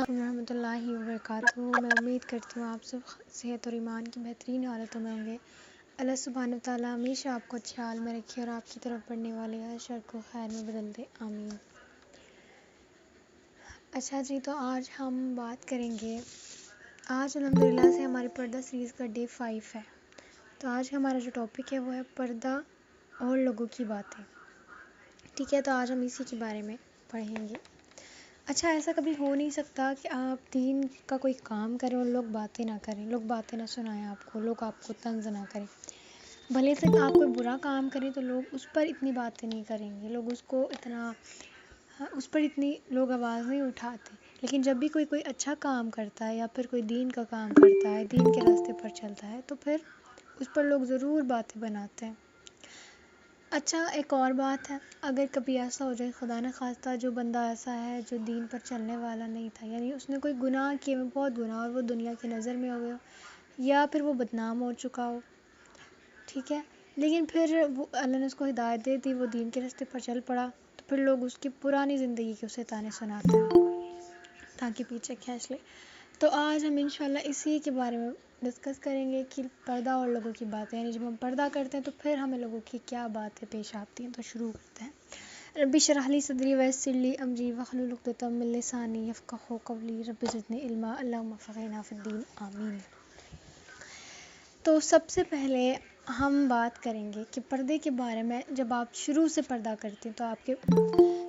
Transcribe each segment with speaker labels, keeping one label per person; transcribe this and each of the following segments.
Speaker 1: علیکم ورحمۃ اللہ وبرکاتہ۔ میں امید کرتی ہوں آپ سب صحت اور ایمان کی بہترین حالتوں میں ہوں گے۔ اللہ سبحانہ وتعالیٰ ہمیشہ آپ کو اچھے حال میں رکھے اور آپ کی طرف بڑھنے والے ہر شر کو خیر میں بدل دے، آمین۔ اچھا جی، تو آج ہم بات کریں گے، آج الحمدللہ سے ہماری پردہ سیریز کا ڈے 5 ہے۔ تو آج ہمارا جو ٹاپک ہے وہ ہے پردہ اور لوگوں کی باتیں۔ ٹھیک ہے، تو آج ہم اسی کے بارے میں پڑھیں گے۔ اچھا، ایسا کبھی ہو نہیں سکتا کہ آپ دین کا کوئی کام کریں اور لوگ باتیں نہ کریں، لوگ باتیں نہ سنائیں آپ کو، لوگ آپ کو طنز نہ کریں۔ بھلے سے آپ کوئی برا کام کریں تو لوگ اس پر اتنی باتیں نہیں کریں گے، لوگ اس پر اتنی لوگ آواز نہیں اٹھاتے۔ لیکن جب بھی کوئی اچھا کام کرتا ہے یا پھر کوئی دین کا کام کرتا ہے، دین کے راستے پر چلتا ہے، تو پھر اس پر لوگ ضرور باتیں بناتے ہیں۔ اچھا، ایک اور بات ہے، اگر کبھی ایسا ہو جائے، خدا نہ خواستہ، جو بندہ ایسا ہے جو دین پر چلنے والا نہیں تھا، یعنی اس نے کوئی گناہ کیے، بہت گناہ، اور وہ دنیا کی نظر میں ہو گیا، یا پھر وہ بدنام ہو چکا ہو، ٹھیک ہے، لیکن پھر اللہ نے اس کو ہدایت دے دی، وہ دین کے راستے پر چل پڑا، تو پھر لوگ اس کی پرانی زندگی کے اسے تانے سناتے ہیں تاکہ پیچھے کھینچ لے۔ تو آج ہم انشاءاللہ اسی کے بارے میں ڈسکس کریں گے کہ پردہ اور لوگوں کی باتیں، یعنی جب ہم پردہ کرتے ہیں تو پھر ہمیں لوگوں کی کیا باتیں پیش آتی ہیں۔ تو شروع کرتے ہیں۔ رب اشرح لی صدری ویسر لی امری واحلل عقدۃ من لسانی یفقہوا قولی رب زدنی علما اللہم فقہنا فی الدین، آمین۔ تو سب سے پہلے ہم بات کریں گے کہ پردے کے بارے میں۔ جب آپ شروع سے پردہ کرتے ہیں تو آپ کے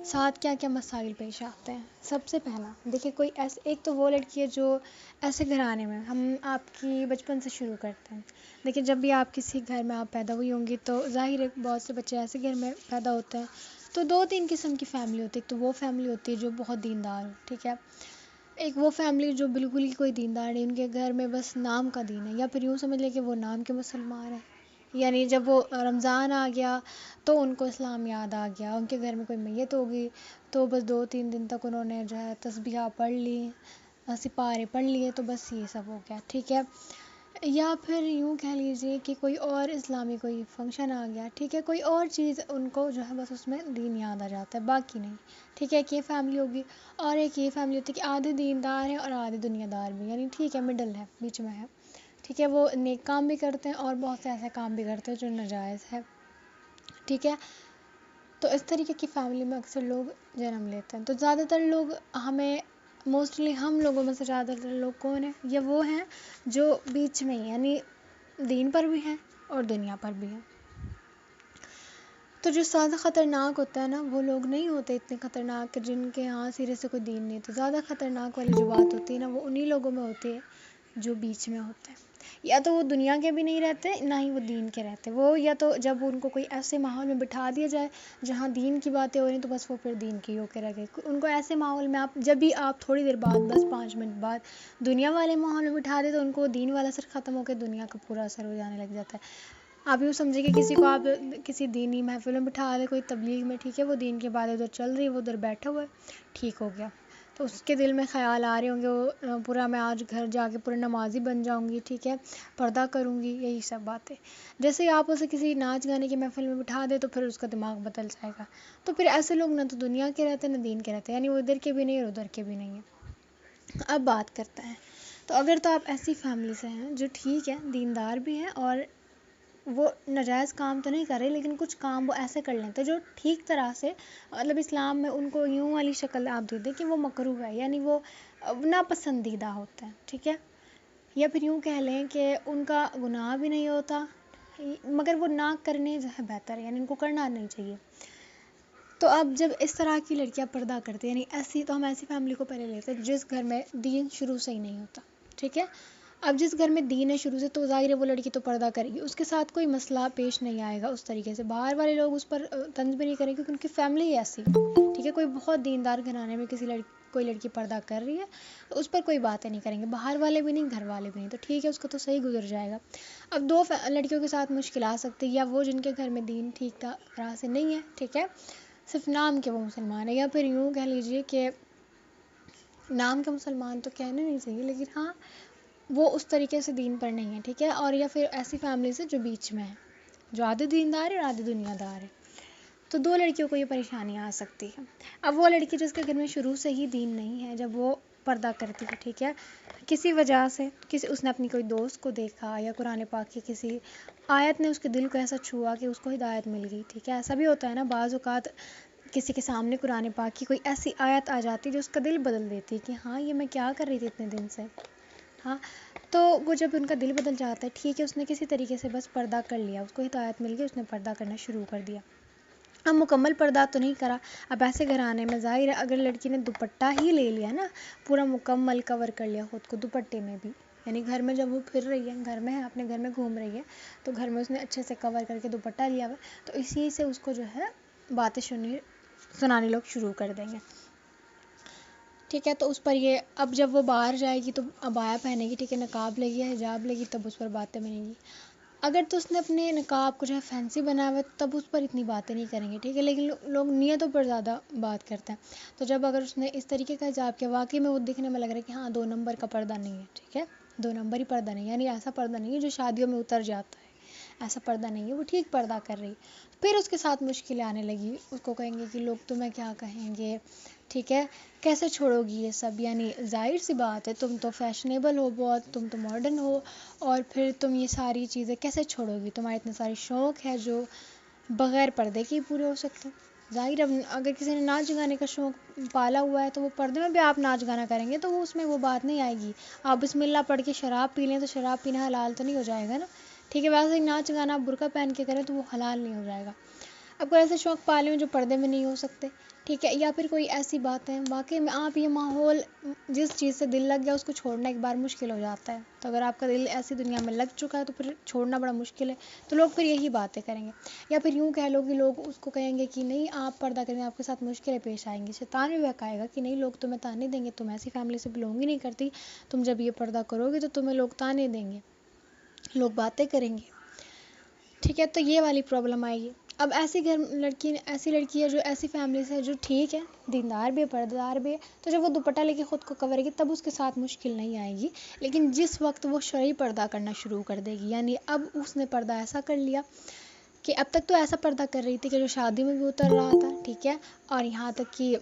Speaker 1: ساتھ کیا کیا مسائل پیش آتے ہیں۔ سب سے پہلا دیکھیں، ایک تو وہ لڑکی ہے جو ایسے گھرانے میں، ہم آپ کی بچپن سے شروع کرتے ہیں۔ دیکھیں، جب بھی آپ کسی گھر میں آپ پیدا ہوئی ہوں گی تو ظاہر ہے بہت سے بچے ایسے گھر میں پیدا ہوتے ہیں، تو 2-3 قسم کی فیملی ہوتی ہے۔ ایک تو وہ فیملی ہوتی ہے جو بہت دیندار ہو، ٹھیک ہے، ایک وہ فیملی جو بالکل ہی کوئی دیندار نہیں، ان کے گھر میں بس نام کا دین ہے، یا پھر یوں سمجھ لیں کہ وہ نام کے مسلمان ہیں، یعنی جب وہ رمضان آ گیا تو ان کو اسلام یاد آ گیا، ان کے گھر میں کوئی میت ہوگی تو بس 2-3 دن تک انہوں نے جو ہے تسبیحہ پڑھ لی، سپارے پڑھ لیے، تو بس یہ سب ہو گیا، ٹھیک ہے۔ یا پھر یوں کہہ لیجئے کہ کوئی اور اسلامی کوئی فنکشن آ گیا، ٹھیک ہے، کوئی اور چیز ان کو جو ہے بس اس میں دین یاد آ جاتا ہے، باقی نہیں، ٹھیک ہے، ایک یہ فیملی ہوگی۔ اور ایک یہ فیملی ہوتی ہے کہ آدھے دیندار ہیں اور آدھے دنیا دار بھی، یعنی ٹھیک ہے، مڈل ہے، بیچ میں ہے، ٹھیک ہے، وہ نیک کام بھی کرتے ہیں اور بہت سے ایسے کام بھی کرتے ہیں جو ناجائز ہے، ٹھیک ہے۔ تو اس طریقے کی فیملی میں اکثر لوگ جنم لیتے ہیں۔ تو زیادہ تر لوگ موسٹلی ہم لوگوں میں سے زیادہ تر لوگ کون ہیں؟ یہ وہ ہیں جو بیچ میں، یعنی دین پر بھی ہیں اور دنیا پر بھی ہیں۔ تو جو زیادہ خطرناک ہوتا ہے نا، وہ لوگ نہیں ہوتے اتنے خطرناک کہ جن کے ہاں سرے سے کوئی دین نہیں، تو زیادہ خطرناک والی جو بات ہوتی ہے نا، وہ انہی لوگوں میں ہوتی ہے جو بیچ میں ہوتے ہیں، یا تو وہ دنیا کے بھی نہیں رہتے، نہ ہی وہ دین کے رہتے، وہ یا تو جب ان کو کوئی ایسے ماحول میں بٹھا دیا جائے جہاں دین کی باتیں ہو رہی ہیں تو بس وہ پھر دین کی ہو کے رہ گئے۔ ان کو ایسے ماحول میں جب بھی آپ تھوڑی دیر بعد، بس 5 منٹ بعد دنیا والے ماحول میں بٹھا دیں تو ان کو دین والا اثر ختم ہو کے دنیا کا پورا اثر ہو جانے لگ جاتا ہے۔ آپ یوں سمجھیں کہ کسی کو آپ کسی دینی محفل میں بٹھا دیں، کوئی تبلیغ میں، ٹھیک ہے، وہ دین کی باتیں ادھر چل رہی ہے، وہ ادھر بیٹھا ہوا ہے، ٹھیک ہو گیا، تو اس کے دل میں خیال آ رہے ہوں گے، وہ پورا میں آج گھر جا کے پورا نمازی بن جاؤں گی، ٹھیک ہے، پردہ کروں گی، یہی سب باتیں۔ جیسے آپ اسے کسی ناچ گانے کی محفل میں بٹھا دیں تو پھر اس کا دماغ بدل جائے گا۔ تو پھر ایسے لوگ نہ تو دنیا کے رہتے نہ دین کے رہتے، یعنی وہ ادھر کے بھی نہیں اور ادھر کے بھی نہیں ہیں۔ اب بات کرتے ہیں، تو اگر تو آپ ایسی فیملی سے ہیں جو ٹھیک ہے، دیندار بھی ہیں اور وہ ناجائز کام تو نہیں کر رہے، لیکن کچھ کام وہ ایسے کر لیتے جو ٹھیک طرح سے، مطلب اسلام میں ان کو یوں والی شکل آپ دے دیں کہ وہ مکروہ ہے، یعنی وہ ناپسندیدہ ہوتا ہے، ٹھیک ہے، یا پھر یوں کہہ لیں کہ ان کا گناہ بھی نہیں ہوتا، مگر وہ نہ کرنے جو ہے بہتر ہے، یعنی ان کو کرنا نہیں چاہیے۔ تو اب جب اس طرح کی لڑکیاں پردہ کرتی ہیں، یعنی ہم ایسی فیملی کو پہلے لیتے ہیں جس گھر میں دین شروع سے ہی نہیں ہوتا، ٹھیک ہے۔ اب جس گھر میں دین ہے شروع سے، تو ظاہر ہے وہ لڑکی تو پردہ کرے گی، اس کے ساتھ کوئی مسئلہ پیش نہیں آئے گا اس طریقے سے، باہر والے لوگ اس پر طنز بھی نہیں کریں گے کیونکہ ان کی فیملی ہی ایسی، ٹھیک ہے، کوئی بہت دیندار گھرانے میں کوئی لڑکی پردہ کر رہی ہے تو اس پر کوئی باتیں نہیں کریں گے، باہر والے بھی نہیں، گھر والے بھی نہیں، تو ٹھیک ہے، اس کو تو صحیح گزر جائے گا۔ اب 2 لڑکیوں کے ساتھ مشکل آ سکتی ہے، یا وہ جن کے گھر میں دین ٹھیک طرح سے نہیں ہے، ٹھیک ہے، صرف نام کے وہ مسلمان ہیں، یا پھر یوں کہہ لیجئے کہ نام کے مسلمان تو کہنے نہیں چاہیے، لیکن ہاں وہ اس طریقے سے دین پر نہیں ہے، ٹھیک ہے، اور یا پھر ایسی فیملی سے جو بیچ میں ہے، جو آدھے دیندار ہے اور آدھے دنیا دار ہے، تو 2 لڑکیوں کو یہ پریشانی آ سکتی ہے۔ اب وہ لڑکی جس کے گھر میں شروع سے ہی دین نہیں ہے، جب وہ پردہ کرتی ہے، ٹھیک ہے، کسی وجہ سے، اس نے اپنی کوئی دوست کو دیکھا یا قرآن پاک کی کسی آیت نے اس کے دل کو ایسا چھوا کہ اس کو ہدایت مل گئی، ٹھیک ہے، ایسا بھی ہوتا ہے نا بعض اوقات کسی کے سامنے قرآن پاک کی کوئی ایسی آیت آ جاتی جو اس کا دل بدل دیتی کہ ہاں یہ میں کیا کر رہی تھی اتنے دن سے، ہاں، تو وہ جب ان کا دل بدل جاتا ہے، ٹھیک ہے، اس نے کسی طریقے سے بس پردہ کر لیا، اس کو ہدایت مل گئی، اس نے پردہ کرنا شروع کر دیا. اب مکمل پردہ تو نہیں کرا. اب ایسے گھرانے میں ظاہر ہے اگر لڑکی نے دوپٹہ ہی لے لیا نا، پورا مکمل کور کر لیا خود کو دوپٹے میں بھی، یعنی گھر میں جب وہ پھر رہی ہے، گھر میں ہے، اپنے گھر میں گھوم رہی ہے، تو گھر میں اس نے اچھے سے کور کر کے دوپٹہ لیا ہوا، تو اسی سے اس کو جو ہے باتیں سنانے لوگ شروع کر دیں گے، ٹھیک ہے. تو اس پر یہ اب جب وہ باہر جائے گی تو عبایا پہنے گی، ٹھیک ہے، نقاب لے گی، حجاب لے گی، تب اس پر باتیں بنیں گی. اگر تو اس نے اپنے نقاب کو جو ہے فینسی بنایا ہوا ہے تب اس پر اتنی باتیں نہیں کریں گے، ٹھیک ہے، لیکن لوگ نیتوں پر زیادہ بات کرتے ہیں. تو جب اگر اس نے اس طریقے کا حجاب کیا، واقعی میں وہ دکھنے میں لگ رہا ہے کہ ہاں 2 نمبر کا پردہ نہیں ہے، ٹھیک ہے، 2 نمبر ہی پردہ نہیں ہے، یعنی ایسا پردہ نہیں ہے جو شادیوں میں اتر جاتا ہے، ایسا پردہ نہیں ہے، وہ ٹھیک پردہ کر رہی. پھر اس کے ساتھ مشکلیں آنے لگی، اس کو کہیں گے کہ لوگ تمہیں کیا کہیں گے، ٹھیک ہے، کیسے چھوڑو گی یہ سب، یعنی ظاہر سی بات ہے تم تو فیشنیبل ہو بہت، تم تو ماڈرن ہو، اور پھر تم یہ ساری چیزیں کیسے چھوڑو گی، تمہارے اتنے سارے شوق ہے جو بغیر پردے کے ہی پورے ہو سکتے ہیں. ظاہر اب اگر کسی نے ناچ گانے کا شوق پالا ہوا ہے تو وہ پردے میں بھی آپ ناچ گانا کریں گے تو وہ اس میں وہ بات نہیں آئے گی. آپ بسم اللہ پڑھ کے شراب پی لیں تو شراب پینا حلال تو نہیں ہو جائے گا نا، ٹھیک ہے، ویسے ہی ناچ گانا آپ برقع پہن کے کریں تو وہ حلال نہیں ہو جائے گا. اب کوئی ایسے شوق پالے ہیں جو پردے میں نہیں ہو سکتے، ٹھیک ہے، یا پھر کوئی ایسی بات ہے واقعی میں آپ یہ ماحول جس چیز سے دل لگ گیا اس کو چھوڑنا ایک بار مشکل ہو جاتا ہے. تو اگر آپ کا دل ایسی دنیا میں لگ چکا ہے تو پھر چھوڑنا بڑا مشکل ہے، تو لوگ پھر یہی باتیں کریں گے. یا پھر یوں کہہ لو کہ لوگ اس کو کہیں گے کہ نہیں آپ پردہ کریں، آپ کے ساتھ مشکلیں پیش آئیں گی. شیطان بھی بہکائے گا کہ نہیں لوگ تمہیں تانے دیں گے، تم ایسی فیملی سے بلونگ ہی نہیں کرتی، تم جب یہ پردہ کرو گے تو تمہیں لوگ تانے دیں گے، لوگ باتیں کریں گے، ٹھیک ہے. تو یہ والی پرابلم آئے گی. اب ایسی لڑکی ہے جو ایسی فیملی سے ہے جو ٹھیک ہے، دیندار بھی ہے، پردہ دار بھی ہے، تو جب وہ دوپٹہ لے کے خود کو کور گی تب اس کے ساتھ مشکل نہیں آئے گی. لیکن جس وقت وہ شرعی پردہ کرنا شروع کر دے گی، یعنی اب اس نے پردہ ایسا کر لیا کہ اب تک تو ایسا پردہ کر رہی تھی کہ جو شادی میں بھی اتر رہا تھا، ٹھیک ہے، اور یہاں تک کہ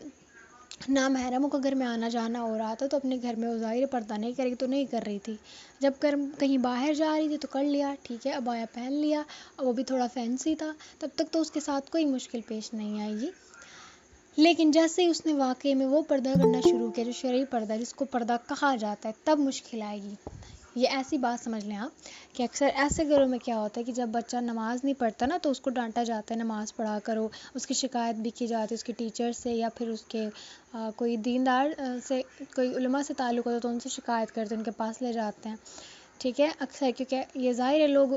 Speaker 1: نامحرموں کا گھر میں آنا جانا ہو رہا تھا تو اپنے گھر میں وہ ظاہر پردہ نہیں کرے گی تو نہیں کر رہی تھی. جب کہیں باہر جا رہی تھی تو کر لیا، ٹھیک ہے، عبایا پہن لیا، اور وہ بھی تھوڑا فینسی تھا، تب تک تو اس کے ساتھ کوئی مشکل پیش نہیں آئے گی. لیکن جیسے ہی اس نے واقعی میں وہ پردہ کرنا شروع کیا جو شرعی پردہ جس کو پردہ کہا جاتا ہے، تب مشکل آئے گی. یہ ایسی بات سمجھ لیں آپ کہ اکثر ایسے گھروں میں کیا ہوتا ہے کہ جب بچہ نماز نہیں پڑھتا نا تو اس کو ڈانٹا جاتا ہے نماز پڑھا کرو، اس کی شکایت بھی کی جاتی ہے اس کے ٹیچر سے یا پھر اس کے کوئی دیندار سے، کوئی علماء سے تعلق ہوتا ہے تو ان سے شکایت کرتے ہیں، ان کے پاس لے جاتے ہیں، ٹھیک ہے، اکثر، کیونکہ یہ ظاہر ہے لوگ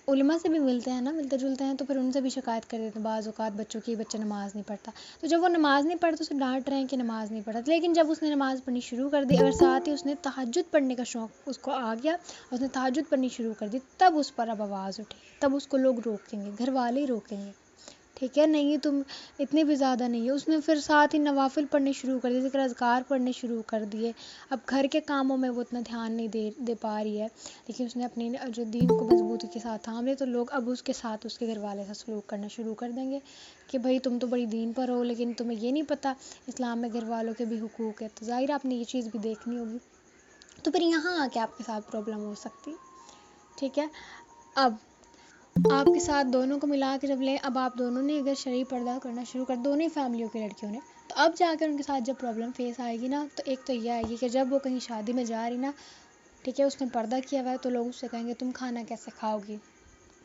Speaker 1: علماء سے بھی ملتے ہیں نا، ملتے جلتے ہیں، تو پھر ان سے بھی شکایت کر دیتے ہیں بعض اوقات بچوں کی، بچہ نماز نہیں پڑھتا. تو جب وہ نماز نہیں پڑھتا اسے ڈانٹ رہے ہیں کہ نماز نہیں پڑھتا، لیکن جب اس نے نماز پڑھنی شروع کر دی، اگر ساتھ ہی اس نے تہجد پڑھنے کا شوق اس کو آ گیا، اس نے تہجد پڑھنی شروع کر دی، تب اس پر اب آواز اٹھے، تب اس کو لوگ روکیں گے، گھر والے ہی روکیں گے، ٹھیک ہے، نہیں تم اتنی بھی زیادہ نہیں ہے. اس نے پھر ساتھ ہی نوافل پڑھنے شروع کر دیے، ذکر اذکار پڑھنے شروع کر دیے. اب گھر کے کاموں میں وہ اتنا دھیان نہیں دے پا رہی ہے، لیکن اس نے اپنی جو دین کو مضبوطی کے ساتھ تھام لیا، تو لوگ اب اس کے ساتھ اس کے گھر والے سے سلوک کرنا شروع کر دیں گے کہ بھائی تم تو بڑی دین پر ہو لیکن تمہیں یہ نہیں پتہ اسلام میں گھر والوں کے بھی حقوق ہے. تو ظاہر آپ نے یہ چیز بھی دیکھنی ہوگی، تو پھر یہاں آ کے آپ کے ساتھ پرابلم ہو سکتی، ٹھیک ہے. اب آپ کے ساتھ دونوں کو ملا کے جب لیں، اب آپ دونوں نے اگر شرعی پردہ کرنا شروع کر، دونوں ہی فیملیوں کی لڑکیوں نے، تو اب جا کر ان کے ساتھ جب پرابلم فیس آئے گی نا، تو ایک تو یہ آئے گی کہ جب وہ کہیں شادی میں جا رہی نا، ٹھیک ہے، اس نے پردہ کیا ہوا ہے تو لوگ اس سے کہیں گے تم کھانا کیسے کھاؤ گی،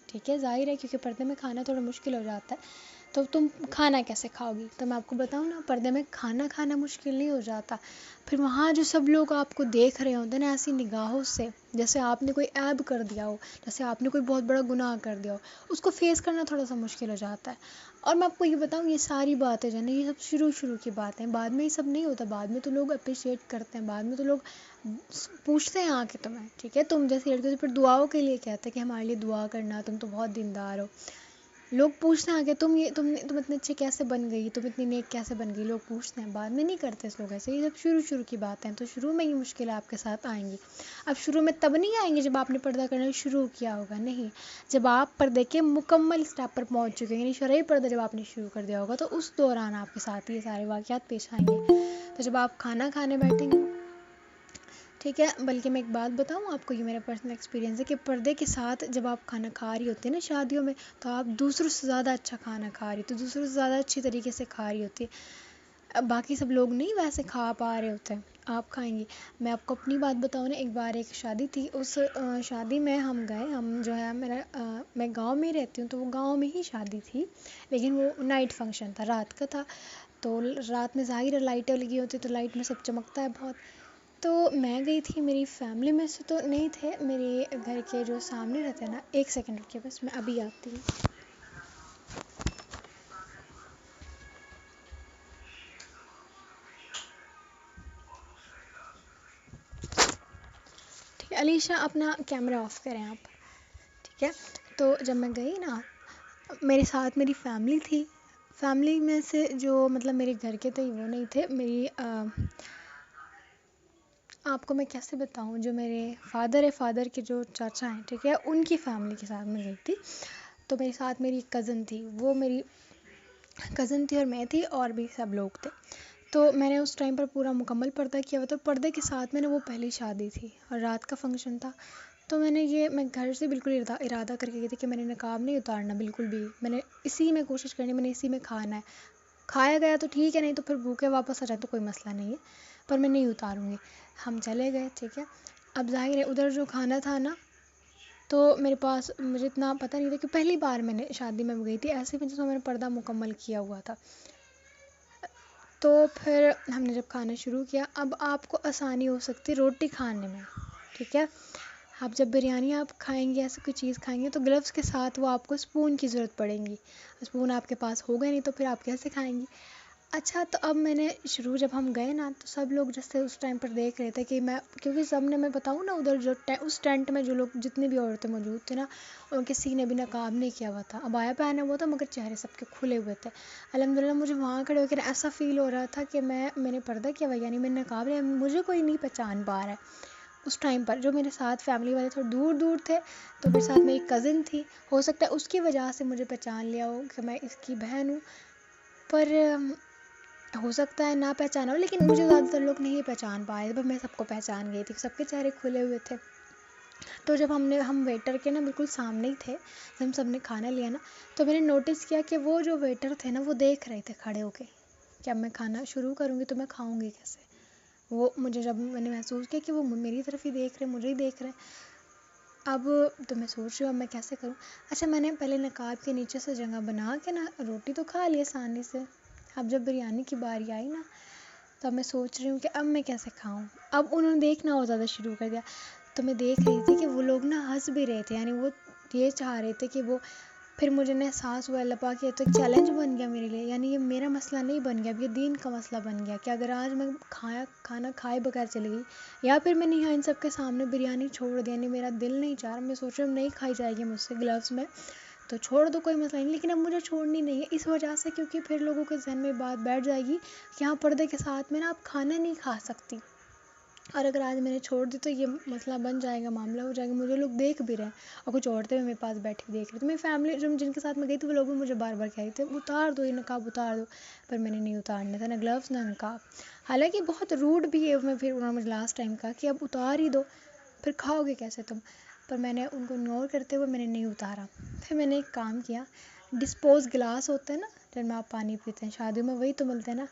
Speaker 1: ٹھیک ہے، ظاہر ہے کیونکہ پردے میں کھانا تھوڑا مشکل ہو جاتا ہے، تو تم کھانا کیسے کھاؤ گی. تو میں آپ کو بتاؤں نا، پردے میں کھانا کھانا مشکل نہیں ہو جاتا، پھر وہاں جو سب لوگ آپ کو دیکھ رہے ہوتے ہیں نا ایسی نگاہوں سے، جیسے آپ نے کوئی عیب کر دیا ہو، جیسے آپ نے کوئی بہت بڑا گناہ کر دیا ہو، اس کو فیس کرنا تھوڑا سا مشکل ہو جاتا ہے. اور میں آپ کو یہ بتاؤں، یہ ساری باتیں جو ہے نا یہ سب شروع کی باتیں ہیں، بعد میں یہ سب نہیں ہوتا، بعد میں تو لوگ اپریشیٹ کرتے ہیں، بعد میں تو لوگ پوچھتے ہیں آ کے تمہیں، ٹھیک ہے، تم جیسی لڑکیوں سے پھر دعاؤں کے لیے کہتے ہیں کہ ہمارے لیے دعا کرنا، تم تو بہت دیندار ہو. لوگ پوچھتے ہیں کہ تم اتنے اچھے کیسے بن گئی، تم اتنی نیک کیسے بن گئی، لوگ پوچھتے ہیں، بعد میں نہیں کرتے اس لوگ ایسے. یہ جب شروع کی بات ہے تو شروع میں ہی مشکلیں آپ کے ساتھ آئیں گی. اب شروع میں تب نہیں آئیں گے جب آپ نے پردہ کرنا شروع کیا ہوگا، نہیں، جب آپ پردے کے مکمل اسٹیپ پر پہنچ چکے ہیں، یعنی شرعی پردہ جب آپ نے شروع کر دیا ہوگا تو اس دوران آپ کے ساتھ یہ سارے واقعات پیش آئیں گے. تو جب آپ کھانا کھانے بیٹھیں گے، ٹھیک ہے، بلکہ میں ایک بات بتاؤں آپ کو، یہ میرا پرسنل ایکسپیرینس ہے کہ پردے کے ساتھ جب آپ کھانا کھا رہی ہوتی ہیں نا شادیوں میں، تو آپ دوسروں سے زیادہ اچھا کھانا کھا رہی ہوتی ہے، دوسروں سے زیادہ اچھی طریقے سے کھا رہی ہوتی ہے. اب باقی سب لوگ نہیں ویسے کھا پا رہے ہوتے ہیں، آپ کھائیں گی. میں آپ کو اپنی بات بتاؤں نا، ایک بار ایک شادی تھی، اس شادی میں ہم گئے، ہم جو ہے میں گاؤں میں ہی رہتی ہوں، تو وہ گاؤں میں ہی شادی تھی، لیکن وہ نائٹ فنکشن تھا، رات کا تھا. تو رات میں ظاہر ہے لائٹیں لگی ہوتی تو لائٹ میں سب چمکتا ہے بہت. تو میں گئی تھی، میری فیملی میں سے تو نہیں تھے، میرے گھر کے جو سامنے رہتے ہیں نا، ایک سیکنڈ رکیے بس، میں ابھی آتی ہوں. ٹھیک ہے علیشا، اپنا کیمرہ آف کریں آپ. ٹھیک ہے، تو جب میں گئی نا، میرے ساتھ میری فیملی تھی. فیملی میں سے جو مطلب میرے گھر کے تھے وہ نہیں تھے، میری آپ کو میں کیسے بتاؤں، جو میرے فادر کے جو چاچا ہیں، ٹھیک ہے، ان کی فیملی کے ساتھ میں گئی تھی. تو میرے ساتھ میری کزن تھی، وہ میری کزن تھی اور میں تھی، اور بھی سب لوگ تھے. تو میں نے اس ٹائم پر پورا مکمل پردہ کیا ہوا تھا. پردے کے ساتھ میں نے وہ پہلی شادی تھی اور رات کا فنکشن تھا. تو میں گھر سے بالکل ارادہ کر کے گئی تھی کہ میں نے نقاب نہیں اتارنا بالکل بھی، میں نے اسی میں کوشش کرنی، میں نے اسی میں کھانا ہے. کھایا گیا تو ٹھیک ہے، نہیں تو پھر بھوکے واپس آ جائے تو کوئی مسئلہ نہیں ہے، پر میں نہیں اتاروں گی. ہم چلے گئے، ٹھیک ہے. اب ظاہر ہے ادھر جو کھانا تھا نا، تو میرے پاس مجھے اتنا پتہ نہیں تھا کہ پہلی بار میں نے شادی میں گئی تھی ایسے میں، جس میں میں نے پردہ مکمل کیا ہوا تھا. تو پھر ہم نے جب کھانا شروع کیا، اب آپ کو آسانی ہو سکتی روٹی کھانے میں، ٹھیک ہے. اب جب بریانی آپ کھائیں گے، ایسے کوئی چیز کھائیں گے، تو گلوز کے ساتھ وہ آپ کو اسپون کی ضرورت پڑیں گی. اسپون آپ کے پاس ہوگا نہیں تو پھر آپ کیسے کھائیں گی. اچھا، تو اب میں نے جب ہم گئے نا، تو سب لوگ جیسے اس ٹائم پر دیکھ رہے تھے کہ کیونکہ سب نے، میں بتاؤں نا، ادھر جو اس ٹینٹ میں جو لوگ جتنی بھی عورتیں موجود تھے نا، ان کے سینے بھی نقاب نہیں کیا ہوا تھا، عبایا پہنا ہوا تھا، مگر چہرے سب کے کھلے ہوئے تھے. الحمدللہ مجھے وہاں کھڑے ہو کر ایسا فیل ہو رہا تھا کہ میں نے پردہ کیا ہوا، یعنی میں نے نقاب لیا، مجھے کوئی نہیں پہچان پا رہا ہے. اس ٹائم پر جو میرے ساتھ فیملی والے تھوڑے دور دور تھے، تو میرے ساتھ میری کزن تھی، ہو سکتا ہے اس کی وجہ سے مجھے پہچان لیا ہو کہ میں اس کی بہن ہوں، پر ہو سکتا ہے نہ پہچانا ہو، لیکن مجھے زیادہ تر لوگ نہیں پہچان پائے، پر میں سب کو پہچان گئی تھی، سب کے چہرے کھلے ہوئے تھے. تو جب ہم ویٹر کے نا بالکل سامنے ہی تھے، جب ہم سب نے کھانا لیا نا، تو میں نے نوٹس کیا کہ وہ جو ویٹر تھے نا، وہ دیکھ رہے تھے کھڑے ہو کے کہ اب میں کھانا شروع کروں گی تو میں کھاؤں گی کیسے. وہ مجھے جب میں نے محسوس کیا کہ وہ میری طرف ہی دیکھ رہے، مجھے ہی دیکھ رہے. اب تو میں سوچ رہی ہوں اب میں کیسے کروں. اچھا، میں نے پہلے نقاب کے نیچے سے جگہ بنا کے نا روٹی تو کھا لی آسانی سے. اب جب بریانی کی باری آئی نا، تو اب میں سوچ رہی ہوں کہ اب میں کیسے کھاؤں. اب انہوں نے دیکھنا اور زیادہ شروع کر دیا. تو میں دیکھ رہی تھی کہ وہ لوگ نا ہنس بھی رہے تھے، یعنی وہ یہ چاہ رہے تھے کہ وہ، پھر مجھے نا احساس ہوا، اللہ پاک یہ تو ایک چیلنج بن گیا میرے لیے، یعنی یہ میرا مسئلہ نہیں بن گیا، اب یہ دین کا مسئلہ بن گیا کہ اگر آج میں کھانا کھائے بغیر چلی گئی، یا پھر میں نے یہاں ان سب کے سامنے بریانی چھوڑ دی، یعنی میرا دل نہیں چاہ رہا، میں سوچ رہی ہوں نہیں کھائی جائے گی مجھ سے گلوز میں، تو چھوڑ دو، کوئی مسئلہ نہیں، لیکن اب مجھے چھوڑنی نہیں ہے اس وجہ سے، کیونکہ پھر لوگوں کے ذہن میں بات بیٹھ جائے گی کہ ہاں پردے کے ساتھ میں نا آپ کھانا نہیں کھا سکتی، اور اگر آج میں نے چھوڑ دی تو یہ مسئلہ بن جائے گا، معاملہ ہو جائے گا. مجھے لوگ دیکھ بھی رہے ہیں، اور کچھ عورتیں بھی میرے پاس بیٹھی دیکھ رہی. تو میری فیملی جن کے ساتھ میں گئی تھی، وہ لوگ بھی مجھے بار بار کہہ رہے تھے اتار دو یہ نقاب، اتار دو، پر میں نے نہیں اتارنے تھا، نہ گلوز نہ نقاب. حالانکہ بہت روڈ بھی ہے، پھر انہوں نے مجھے لاسٹ ٹائم کہا کہ اب اتار ہی دو، پھر کھاؤ گے کیسے تم. پر میں نے ان کو اگنور کرتے ہوئے میں نے نہیں اتارا. پھر میں نے ایک کام کیا، ڈسپوز گلاس ہوتے ہیں نا جن میں آپ پانی پیتے ہیں، شادیوں میں وہی تو ملتے ہیں نا،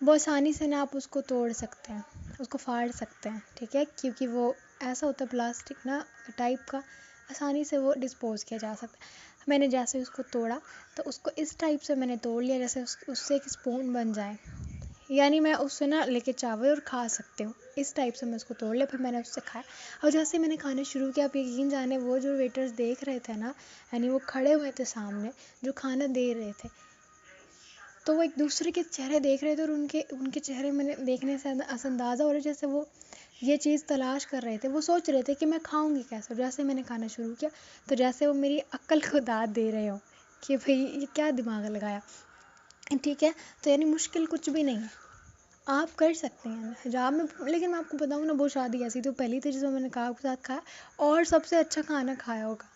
Speaker 1: وہ آسانی سے نا آپ اس کو توڑ سکتے ہیں، اس کو پھاڑ سکتے ہیں، ٹھیک ہے، کیونکہ وہ ایسا ہوتا ہے پلاسٹک نا ٹائپ کا، آسانی سے وہ ڈسپوز کیا جا سکتا ہے. میں نے جیسے اس کو توڑا تو اس کو اس ٹائپ سے میں نے توڑ لیا جیسے اس سے ایک اسپون بن جائے، یعنی میں اس سے نا لے کے چاول اور کھا سکتی ہوں، اس ٹائپ سے میں اس کو توڑ لیا. پھر میں نے اس سے کھایا، اور جیسے میں نے کھانا شروع کیا، آپ یقین جانے وہ جو ویٹرز دیکھ رہے تھے نا، یعنی وہ کھڑے ہوئے تھے سامنے جو کھانا دے رہے تھے، تو وہ ایک دوسرے کے چہرے دیکھ رہے تھے، اور ان کے چہرے میں نے دیکھنے سے اندازہ ہو رہا ہے جیسے وہ یہ چیز تلاش کر رہے تھے، وہ سوچ رہے تھے کہ میں کھاؤں گی کیسے. جیسے میں نے کھانا شروع کیا تو جیسے وہ میری عقل کو داد دے رہے ہوں کہ بھئی یہ کیا دماغ لگایا. ٹھیک ہے، تو یعنی مشکل کچھ بھی نہیں ہے، آپ کر سکتے ہیں حجاب میں. لیکن میں آپ کو بتاؤں نا، وہ شادی ایسی تھی، وہ پہلی تھی جس میں نے نقاب کے ساتھ کھایا اور سب سے اچھا کھانا کھایا ہوگا.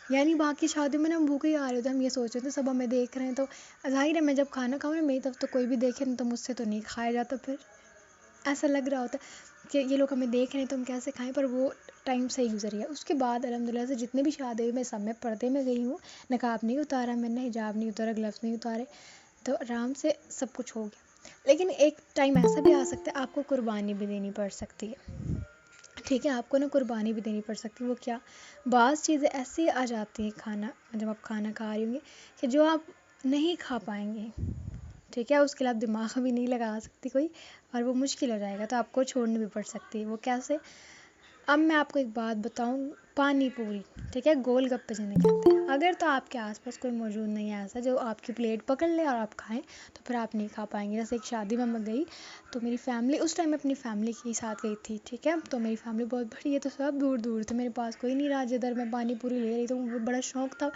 Speaker 1: یعنی باقی شادیوں میں نا ہم بھوکے ہی آ رہے ہوتے ہیں، ہم یہ سوچ رہے تھے سب ہمیں دیکھ رہے ہیں، تو ظاہر ہے میں جب کھانا کھاؤں نا میری طرف تو کوئی بھی دیکھے نا تو مجھ سے تو نہیں کھایا جاتا. پھر ایسا لگ رہا ہوتا ہے کہ یہ لوگ ہمیں دیکھ رہے ہیں تو ہم کیسے کھائیں. پر وہ ٹائم صحیح گزر گیا. اس کے بعد الحمدللہ سے جتنی بھی شادی ہوئی میں سب میں پردے میں گئی ہوں، نقاب نہیں اتارا میں نے، حجاب نہیں اتارا، گلوز نہیں اتارے، تو آرام سے سب کچھ ہو گیا. لیکن ایک ٹائم ایسا بھی آ سکتا ہے آپ کو قربانی بھی دینی پڑ سکتی ہے. ٹھیک ہے، آپ کو نا قربانی بھی دینی پڑ سکتی ہے. وہ کیا؟ بعض چیزیں ایسی آ جاتی ہیں کھانا، جب آپ کھانا کھا رہی ہوں گے کہ جو آپ نہیں کھا پائیں گے. ٹھیک ہے، اس کے لیے آپ دماغ بھی نہیں لگا سکتی کوئی، اور وہ مشکل ہو جائے گا، تو آپ کو چھوڑنی بھی پڑ سکتی ہے. وہ کیسے؟ اب میں آپ کو ایک بات بتاؤں، پانی پوری، ٹھیک ہے، گول گپے جنہیں کہتے ہیں، اگر تو آپ کے آس پاس کوئی موجود نہیں ہے ایسا جو آپ کی پلیٹ پکڑ لے اور آپ کھائیں تو پھر آپ نہیں کھا پائیں گے. جیسے ایک شادی میں گئی تو میری فیملی، اس ٹائم میں اپنی فیملی کے ساتھ گئی تھی. ٹھیک ہے، تو میری فیملی بہت بڑی ہے، تو سب دور دور تھے، میرے پاس کوئی نہیں رہا. جدھر میں پانی پوری لے رہی تو وہ بڑا شوق تھا،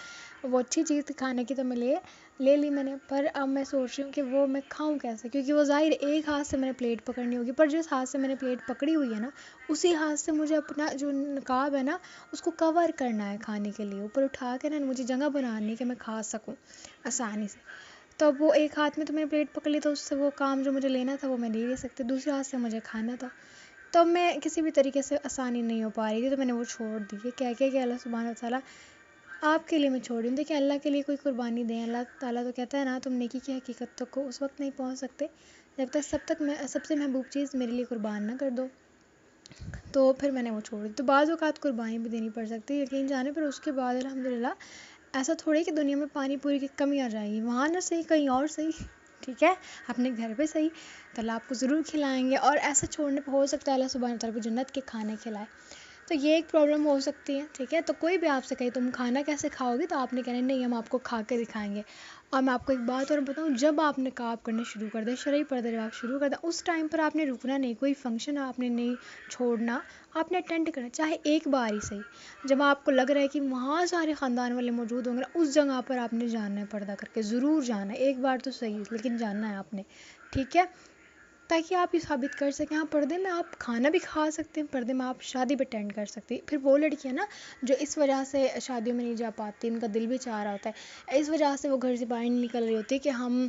Speaker 1: وہ اچھی چیز تھی کھانے کی، تو میں لے لی میں نے. پر اب میں سوچ رہی ہوں کہ وہ میں کھاؤں کیسے، کیونکہ وہ ظاہر ایک ہاتھ سے میں نے پلیٹ پکڑنی ہوگی، پر جس ہاتھ سے میں نے پلیٹ پکڑی ہوئی ہے نا اسی ہاتھ سے مجھے اپنا جو نقاب ہے نا اس کو کور کرنا ہے کھانے کے لیے، اوپر اٹھا کے نا مجھے جگہ بنانی ہے کہ میں کھا سکوں آسانی سے. تو اب وہ ایک ہاتھ میں تو میں نے پلیٹ پکڑ لی، تو اس سے وہ کام جو مجھے لینا تھا وہ میں نہیں لے سکتی، دوسرے ہاتھ سے مجھے کھانا تھا. تو میں کسی بھی طریقے سے آسانی نہیں ہو پا رہی تھی، تو میں نے وہ چھوڑ دی. یہ کہہ کے کہ اللہ سبحانہ و تعالیٰ آپ کے لیے میں چھوڑ رہی ہوں. دیکھیں اللہ کے لیے کوئی قربانی دیں، اللہ تعالیٰ تو کہتا ہے نا تم نیکی کی حقیقت تک کو اس وقت نہیں پہنچ سکتے جب تک سب سے محبوب چیز میرے لیے قربان نہ کر دو. تو پھر میں نے وہ چھوڑ دی. تو بعض اوقات قربانی بھی دینی پڑ سکتی ہے یقین جانے پر. اس کے بعد الحمدللہ ایسا تھوڑی کہ دنیا میں پانی پوری کی کمی آ جائے گی، وہاں نہ صحیح کہیں اور صحیح، ٹھیک ہے، اپنے گھر پہ صحیح، تو اللہ آپ کو ضرور کھلائیں گے. اور ایسا چھوڑنے پہ ہو سکتا ہے اللہ سبحانہ تعالیٰ کو جنت کے کھانے کھلائے. تو یہ ایک پرابلم ہو سکتی ہے. ٹھیک ہے، تو کوئی بھی آپ سے کہے تم کھانا کیسے کھاؤ گی، تو آپ نے کہنا نہیں ہم آپ کو کھا کے دکھائیں گے. اور میں آپ کو ایک بات اور بتاؤں، جب آپ نقاب کرنا شروع کر دیں، شرعی پردے جب آپ شروع کر دیں، اس ٹائم پر آپ نے رکنا نہیں. کوئی فنکشن آپ نے نہیں چھوڑنا، آپ نے اٹینڈ کرنا، چاہے ایک بار ہی صحیح. جب آپ کو لگ رہا ہے کہ وہاں سارے خاندان والے موجود ہوں گے نا، اس جگہ پر آپ نے جانا ہے پردہ کر کے، ضرور جانا ہے. ایک بار تو صحیح لیکن جانا ہے آپ نے. ٹھیک ہے، تاکہ آپ یہ ثابت کر سکیں ہاں پردے میں آپ کھانا بھی کھا سکتے ہیں، پردے میں آپ شادی بھی اٹینڈ کر سکتے ہیں. پھر وہ لڑکیاں نا جو اس وجہ سے شادیوں میں نہیں جا پاتی، ان کا دل بھی چاہ رہا ہوتا ہے، اس وجہ سے وہ گھر سے باہر نہیں نکل رہی ہوتی کہ ہم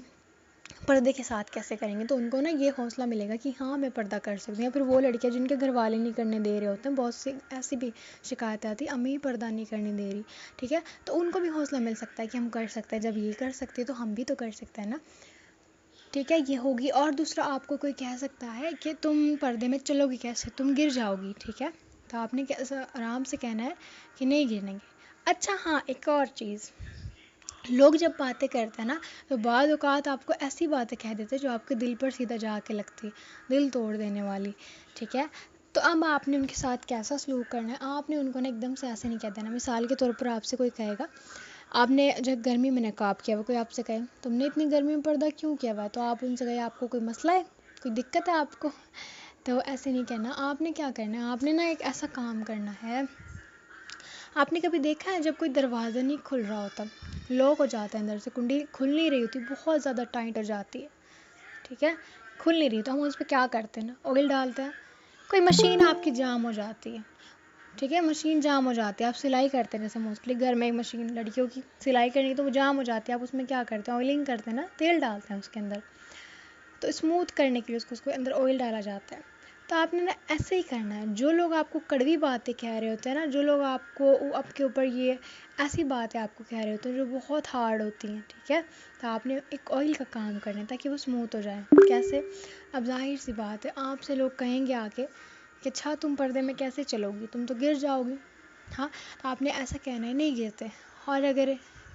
Speaker 1: پردے کے ساتھ کیسے کریں گے، تو ان کو نا یہ حوصلہ ملے گا کہ ہاں میں پردہ کر سکتی ہوں. پھر وہ لڑکیاں جن کے گھر والے نہیں کرنے دے رہے ہوتے ہیں، بہت سی ایسی بھی شکایت آتی امی پردہ نہیں کرنے دے رہی، ٹھیک ہے، تو ان کو بھی حوصلہ مل سکتا ہے کہ ہم کر سکتے ہیں. جب یہ کر سکتے ہیں تو ہم بھی تو کر سکتے ہیں نا. ٹھیک ہے، یہ ہوگی. اور دوسرا آپ کو کوئی کہہ سکتا ہے کہ تم پردے میں چلو گی کیسے، تم گر جاؤ گی، ٹھیک ہے، تو آپ نے آرام سے کہنا ہے کہ نہیں گرنے گے. اچھا ہاں، ایک اور چیز، لوگ جب باتیں کرتے ہیں نا تو بعض اوقات آپ کو ایسی باتیں کہہ دیتے جو آپ کے دل پر سیدھا جا کے لگتی، دل توڑ دینے والی. ٹھیک ہے، تو اب آپ نے ان کے ساتھ کیسا سلوک کرنا ہے، آپ نے ان کو نا ایک دم سے ایسے نہیں کہہ دینا. مثال کے طور پر آپ سے کوئی کہے گا، آپ نے جب گرمی میں نقاب کیا ہوا، کوئی آپ سے کہے تم نے اتنی گرمی میں پردہ کیوں کیا ہوا ہے، تو آپ ان سے کہے آپ کو کوئی مسئلہ ہے، کوئی دقت ہے آپ کو، تو ایسے نہیں کہنا. آپ نے کیا کرنا ہے، آپ نے نا ایک ایسا کام کرنا ہے. آپ نے کبھی دیکھا ہے جب کوئی دروازہ نہیں کھل رہا ہوتا، لاک ہو جاتا ہے اندر سے، کنڈی کھل نہیں رہی ہوتی، بہت زیادہ ٹائٹ ہو جاتی ہے، ٹھیک ہے، کھل نہیں رہی، تو ہم اس پہ کیا کرتے ہیں نا، آئل ڈالتے ہیں. کوئی مشین آپ کی جام ہو جاتی ہے، ٹھیک ہے، مشین جام ہو جاتی ہے، آپ سلائی کرتے ہیں جیسے موسٹلی گھر میں ایک مشین لڑکیوں کی سلائی کرنی ہے تو وہ جام ہو جاتی ہے، آپ اس میں کیا کرتے ہیں، آئلنگ کرتے ہیں نا، تیل ڈالتے ہیں اس کے اندر، تو اسموتھ کرنے کے لیے اس کو اندر آئل ڈالا جاتا ہے. تو آپ نے نا ایسے ہی کرنا ہے. جو لوگ آپ کو کڑوی باتیں کہہ رہے ہوتے ہیں نا، جو لوگ آپ کے اوپر یہ ایسی باتیں آپ کو کہہ رہے ہوتے ہیں جو بہت ہارڈ ہوتی ہیں، ٹھیک ہے، تو آپ نے ایک آئل کا کام کرنا ہے تاکہ وہ اسموتھ ہو جائے. کیسے؟ اب ظاہر سی بات ہے آپ سے لوگ کہیں گے آ کے کہ اچھا تم پردے میں کیسے چلو گی، تم تو گر جاؤ گی. ہاں، تو آپ نے ایسا کہنا ہے نہیں گرتے، اور اگر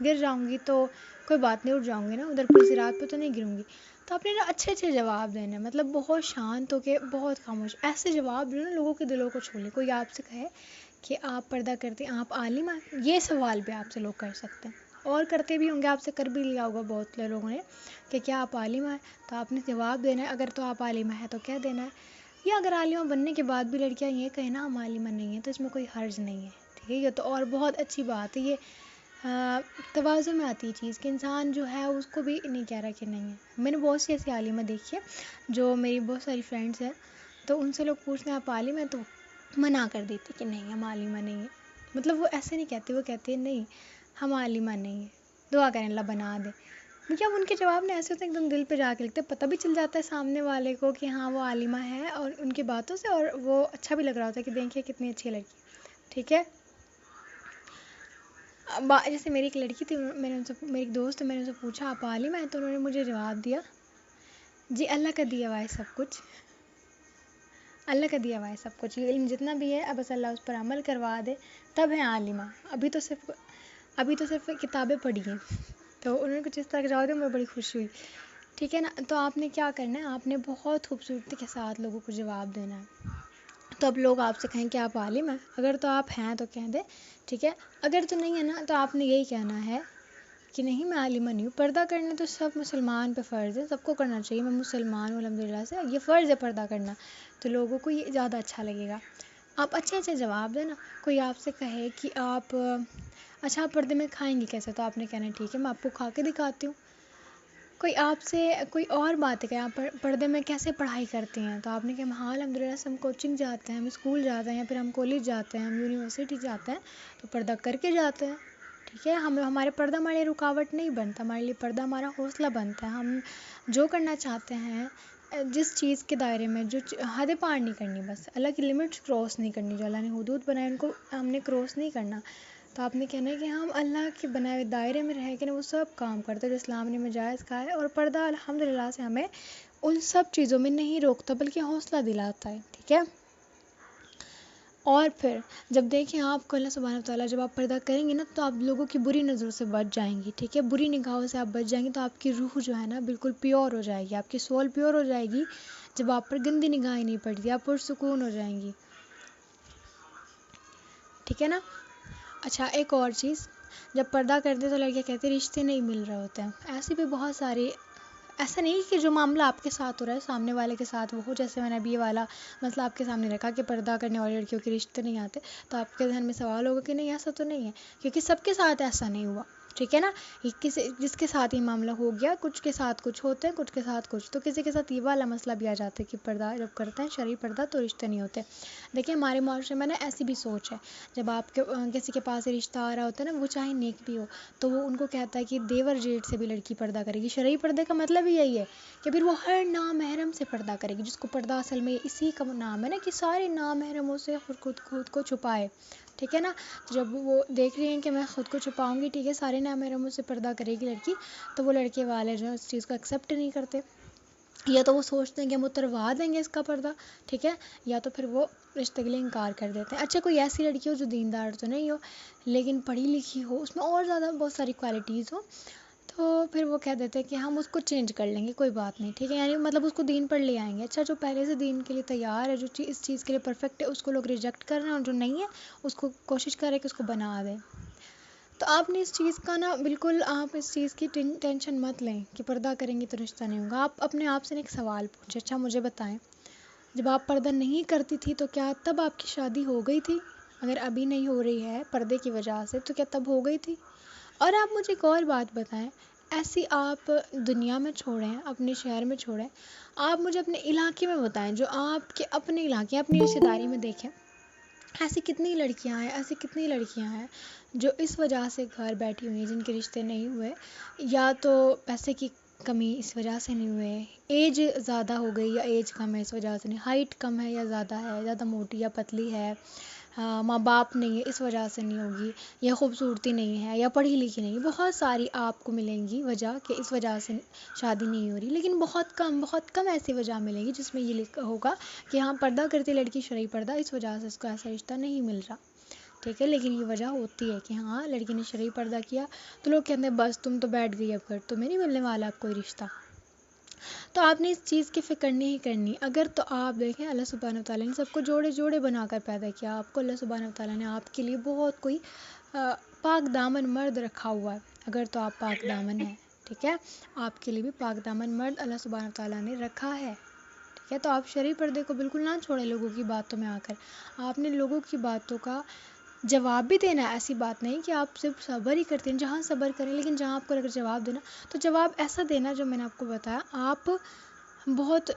Speaker 1: گر جاؤں گی تو کوئی بات نہیں، اٹھ جاؤں گی نا، ادھر پولیس رات پہ تو نہیں گروں گی. تو آپ نے نا اچھے اچھے جواب دینے، مطلب بہت شانت ہو کے، بہت خاموش، ایسے جواب جو نا لوگوں کے دلوں کو چھو لے. کوئی آپ سے کہے کہ آپ پردہ کرتے ہیں، آپ عالم ہیں، یہ سوال بھی آپ سے لوگ کر سکتے ہیں، اور کرتے بھی ہوں گے، آپ سے کر بھی لیا ہوگا بہت لوگوں نے کہ کیا آپ عالم ہیں، تو آپ نے جواب دینا ہے. اگر تو آپ عالمہ ہیں تو کہہ دینا ہے. یا اگر عالمہ بننے کے بعد بھی لڑکیاں یہ کہیں نا ہم عالمہ نہیں ہیں تو اس میں کوئی حرج نہیں ہے، ٹھیک ہے، یہ تو اور بہت اچھی بات ہے. یہ توازن میں آتی ہے چیز کہ انسان جو ہے اس کو بھی نہیں کہہ رہا کہ نہیں ہے. میں نے بہت سی ایسی عالمہ دیکھی ہے جو میری بہت ساری فرینڈس ہیں، تو ان سے لوگ پوچھتے ہیں آپ عالم ہیں، تو منع کر دیتی کہ نہیں ہم عالمہ نہیں ہیں. مطلب وہ ایسے نہیں کہتے، وہ کہتے ہیں نہیں ہم عالمہ نہیں ہیں، دعا کریں اللہ بنا دے. کیونکہ اب ان کے جواب نے ایسے ہوتے ہیں ایک دم دل پہ جا کے لگتے ہیں، پتہ بھی چل جاتا ہے سامنے والے کو کہ ہاں وہ عالمہ ہے، اور ان کی باتوں سے، اور وہ اچھا بھی لگ رہا ہوتا ہے کہ دیکھیں کتنی اچھی لڑکی. ٹھیک ہے. جیسے میری ایک لڑکی تھی، میں نے ان سے، میری ایک دوست ہے، میں نے ان سے پوچھا آپ عالم ہیں، تو انہوں نے مجھے جواب دیا جی اللہ کا دیا ہوا ہے سب کچھ، اللہ کا دیا ہوا ہے سب کچھ، علم جتنا بھی ہے اب بس اللہ اس پر عمل کروا دے تب ہے عالمہ. ابھی تو صرف کتابیں پڑھی ہیں. تو انہوں نے کچھ اس طرح کا جواب دیا، مجھے بڑی خوشی ہوئی. ٹھیک ہے نا. تو آپ نے کیا کرنا ہے، آپ نے بہت خوبصورتی کے ساتھ لوگوں کو جواب دینا ہے. تو اب لوگ آپ سے کہیں کہ آپ عالم ہیں، اگر تو آپ ہیں تو کہہ دیں. ٹھیک ہے. اگر تو نہیں ہے نا، تو آپ نے یہی کہنا ہے کہ نہیں میں عالمہ نہیں ہوں. پردہ کرنا تو سب مسلمان پہ فرض ہے، سب کو کرنا چاہیے. میں مسلمان ہوں الحمدللہ سے، یہ فرض ہے پردہ کرنا. تو لوگوں کو یہ زیادہ اچھا لگے گا. آپ اچھے اچھے جواب دیں نا. کوئی آپ سے کہے کہ آپ اچھا آپ پردے میں کھائیں گی کیسے، تو آپ نے کہنا ہے ٹھیک ہے میں آپ کو کھا کے دکھاتی ہوں. کوئی آپ سے کوئی اور بات ہے کہ آپ پردے میں کیسے پڑھائی کرتی ہیں، تو آپ نے کہا ہاں الحمدللہ سے ہم کوچنگ جاتے ہیں، ہم اسکول جاتے ہیں، یا پھر ہم کالج جاتے ہیں، ہم یونیورسٹی جاتے ہیں، تو پردہ کر کے جاتے ہیں. ٹھیک ہے. ہمارے پردہ ہمارے لیے رکاوٹ نہیں بنتا، ہمارے لیے پردہ ہمارا حوصلہ بنتا ہے. ہم جو کرنا چاہتے ہیں، جس چیز کے دائرے میں، جو حد پار نہیں کرنی، بس اللہ کی لمٹس کراس نہیں کرنی، جو اللہ نے حدود بنائے ان کو ہم نے کراس نہیں کرنا. تو آپ نے کہنا ہے کہ ہم اللہ کے بنائے ہوئے دائرے میں رہ کے نا وہ سب کام کرتے ہیں جو اسلام نے مجائز کہا ہے. اور پردہ الحمدللہ سے ہمیں ان سب چیزوں میں نہیں روکتا بلکہ حوصلہ دلاتا ہے. ٹھیک ہے. اور پھر جب دیکھیں آپ کو اللہ سبحانہ وتعالیٰ، جب آپ پردہ کریں گے نا، تو آپ لوگوں کی بری نظروں سے بچ جائیں گی. ٹھیک ہے. بری نگاہوں سے آپ بچ جائیں گی، تو آپ کی روح جو ہے نا بالکل پیور ہو جائے گی، آپ کی سول پیور ہو جائے گی. جب آپ پر گندی نگاہیں نہیں پڑتی، آپ پرسکون ہو جائیں گی. ٹھیک ہے نا. اچھا ایک اور چیز، جب پردہ کرتے تو لڑکیاں کہتے ہیں رشتے نہیں مل رہے ہوتے ہیں. ایسے بھی بہت سارے، ایسا نہیں کہ جو معاملہ آپ کے ساتھ ہو رہا ہے سامنے والے کے ساتھ وہ ہو. جیسے میں نے ابھی یہ والا مسئلہ آپ کے سامنے رکھا کہ پردہ کرنے والی لڑکیوں کے رشتے نہیں آتے، تو آپ کے ذہن میں سوال ہوگا کہ نہیں ایسا تو نہیں ہے، کیونکہ سب کے ساتھ ایسا نہیں ہوا. ٹھیک ہے نا. جس کے ساتھ یہ معاملہ ہو گیا، کچھ کے ساتھ کچھ ہوتے ہیں، کچھ کے ساتھ کچھ، تو کسی کے ساتھ یہ والا مسئلہ بھی آ جاتا ہے کہ پردہ جب کرتے ہیں شرعی پردہ تو رشتے نہیں ہوتے. دیکھیں ہمارے معاشرے میں نا ایسی بھی سوچ ہے، جب آپ کے کسی کے پاس رشتہ آ رہا ہوتا ہے نا، وہ چاہے نیک بھی ہو، تو وہ ان کو کہتا ہے کہ دیور جیٹ سے بھی لڑکی پردہ کرے گی. شرعی پردے کا مطلب ہی یہی ہے کہ پھر وہ ہر نامحرم سے پردہ کرے گی، جس کو پردہ اصل میں اسی کا نام ہے نا کہ سارے نامحرموں سے خود کو چھپائے. ٹھیک ہے نا. جب وہ دیکھ رہی ہیں کہ میں خود کو چھپاؤں گی، ٹھیک ہے، سارے نامحرموں سے پردہ کرے گی لڑکی، تو وہ لڑکے والے جو ہیں اس چیز کو ایکسیپٹ نہیں کرتے، یا تو وہ سوچتے ہیں کہ ہم اتروا دیں گے اس کا پردہ. ٹھیک ہے. یا تو پھر وہ رشتے کے لیے انکار کر دیتے ہیں. اچھا کوئی ایسی لڑکی ہو جو دیندار تو نہیں ہو لیکن پڑھی لکھی ہو، اس میں اور زیادہ بہت ساری کوالٹیز ہو، تو پھر وہ کہہ دیتے ہیں کہ ہم اس کو چینج کر لیں گے، کوئی بات نہیں. ٹھیک ہے. یعنی مطلب اس کو دین پر لے آئیں گے. اچھا جو پہلے سے دین کے لیے تیار ہے، جو اس چیز کے لیے پرفیکٹ ہے، اس کو لوگ ریجیکٹ کر رہے ہیں، اور جو نہیں ہے اس کو کوشش کر رہے ہیں کہ اس کو بنا دیں. تو آپ نے اس چیز کا نا بالکل، آپ اس چیز کی ٹینشن مت لیں کہ پردہ کریں گی تو رشتہ نہیں ہوگا. آپ اپنے آپ سے ایک سوال پوچھیں، اچھا مجھے بتائیں، جب آپ پردہ نہیں کرتی تھی تو کیا تب آپ کی شادی ہو گئی تھی؟ اگر ابھی نہیں ہو رہی ہے پردے کی وجہ سے، تو کیا تب ہو گئی تھی؟ اور آپ مجھے ایک اور بات بتائیں، ایسی آپ دنیا میں چھوڑیں، اپنے شہر میں چھوڑیں، آپ مجھے اپنے علاقے میں بتائیں، جو آپ کے اپنے علاقے، اپنی رشتہ داری میں دیکھیں، ایسی کتنی لڑکیاں ہیں جو اس وجہ سے گھر بیٹھی ہوئی ہیں جن کے رشتے نہیں ہوئے، یا تو پیسے کی کمی اس وجہ سے نہیں ہوئے، ایج زیادہ ہو گئی یا ایج کم ہے اس وجہ سے نہیں، ہائٹ کم ہے یا زیادہ ہے، زیادہ موٹی یا پتلی ہے، ماں باپ نہیں ہے اس وجہ سے نہیں ہوگی، یا خوبصورتی نہیں ہے، یا پڑھی لکھی نہیں. بہت ساری آپ کو ملیں گی وجہ کہ اس وجہ سے شادی نہیں ہو رہی، لیکن بہت کم ایسی وجہ ملے گی جس میں یہ لکھا ہوگا کہ ہاں پردہ کرتی لڑکی شرعی پردہ، اس وجہ سے اس کو ایسا رشتہ نہیں مل رہا. ٹھیک ہے. لیکن یہ وجہ ہوتی ہے کہ ہاں لڑکی نے شرعی پردہ کیا، تو لوگ کہتے ہیں بس تم تو بیٹھ گئی اب گھر، تمہیں نہیں ملنے والا اب کوئی رشتہ. تو آپ نے اس چیز کی فکر نہیں کرنی. اگر تو آپ دیکھیں اللہ سبحانہ وتعالیٰ نے سب کو جوڑے جوڑے بنا کر پیدا کیا. آپ کو اللہ سبحانہ وتعالیٰ نے آپ کے لیے بہت کوئی پاک دامن مرد رکھا ہوا ہے، اگر تو آپ پاک دامن ہیں. ٹھیک ہے. آپ کے لیے بھی پاک دامن مرد اللہ سبحانہ وتعالیٰ نے رکھا ہے. ٹھیک ہے. تو آپ شرعی پردے کو بالکل نہ چھوڑیں لوگوں کی باتوں میں آ کر. آپ نے لوگوں کی باتوں کا جواب بھی دینا ہے، ایسی بات نہیں کہ آپ صرف صبر ہی کرتے ہیں، جہاں صبر کریں، لیکن جہاں آپ کو اگر جواب دینا تو جواب ایسا دینا جو میں نے آپ کو بتایا، آپ بہت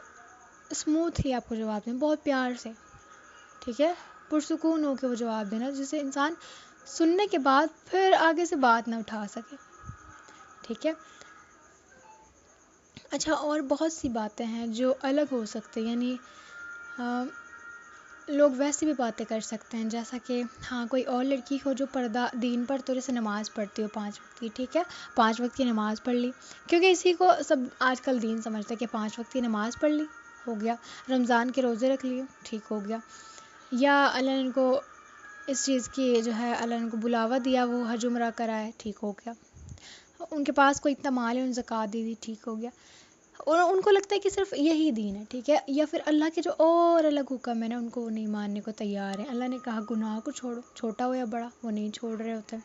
Speaker 1: اسموتھلی آپ کو جواب دیں، بہت پیار سے، ٹھیک ہے، پرسکون ہو کے وہ جواب دینا جسے انسان سننے کے بعد پھر آگے سے بات نہ اٹھا سکے، ٹھیک ہے۔ اچھا، اور بہت سی باتیں ہیں جو الگ ہو سکتے، یعنی لوگ ویسے بھی باتیں کر سکتے ہیں، جیسا کہ ہاں کوئی اور لڑکی ہو جو پردہ دین پر تو جیسے نماز پڑھتی ہو 5 وقت کی، ٹھیک ہے، 5 وقت کی نماز پڑھ لی، کیونکہ اسی کو سب آج کل دین سمجھتے ہیں کہ 5 وقت کی نماز پڑھ لی ہو گیا، رمضان کے روزے رکھ لیے ٹھیک ہو گیا، یا اللہ نے ان کو اس چیز کی جو ہے اللہ نے ان کو بلاوا دیا وہ حج عمرہ کرائے ٹھیک ہو گیا، ان کے پاس کوئی اتنا مال ہے ان زکوٰۃ دے دی ٹھیک ہو گیا، اور ان کو لگتا ہے کہ صرف یہی دین ہے، ٹھیک ہے، یا پھر اللہ کے جو اور الگ حکم ہے نا ان کو وہ نہیں ماننے کو تیار ہیں۔ اللہ نے کہا گناہ کو چھوڑو، چھوٹا ہو یا بڑا، وہ نہیں چھوڑ رہے ہوتے،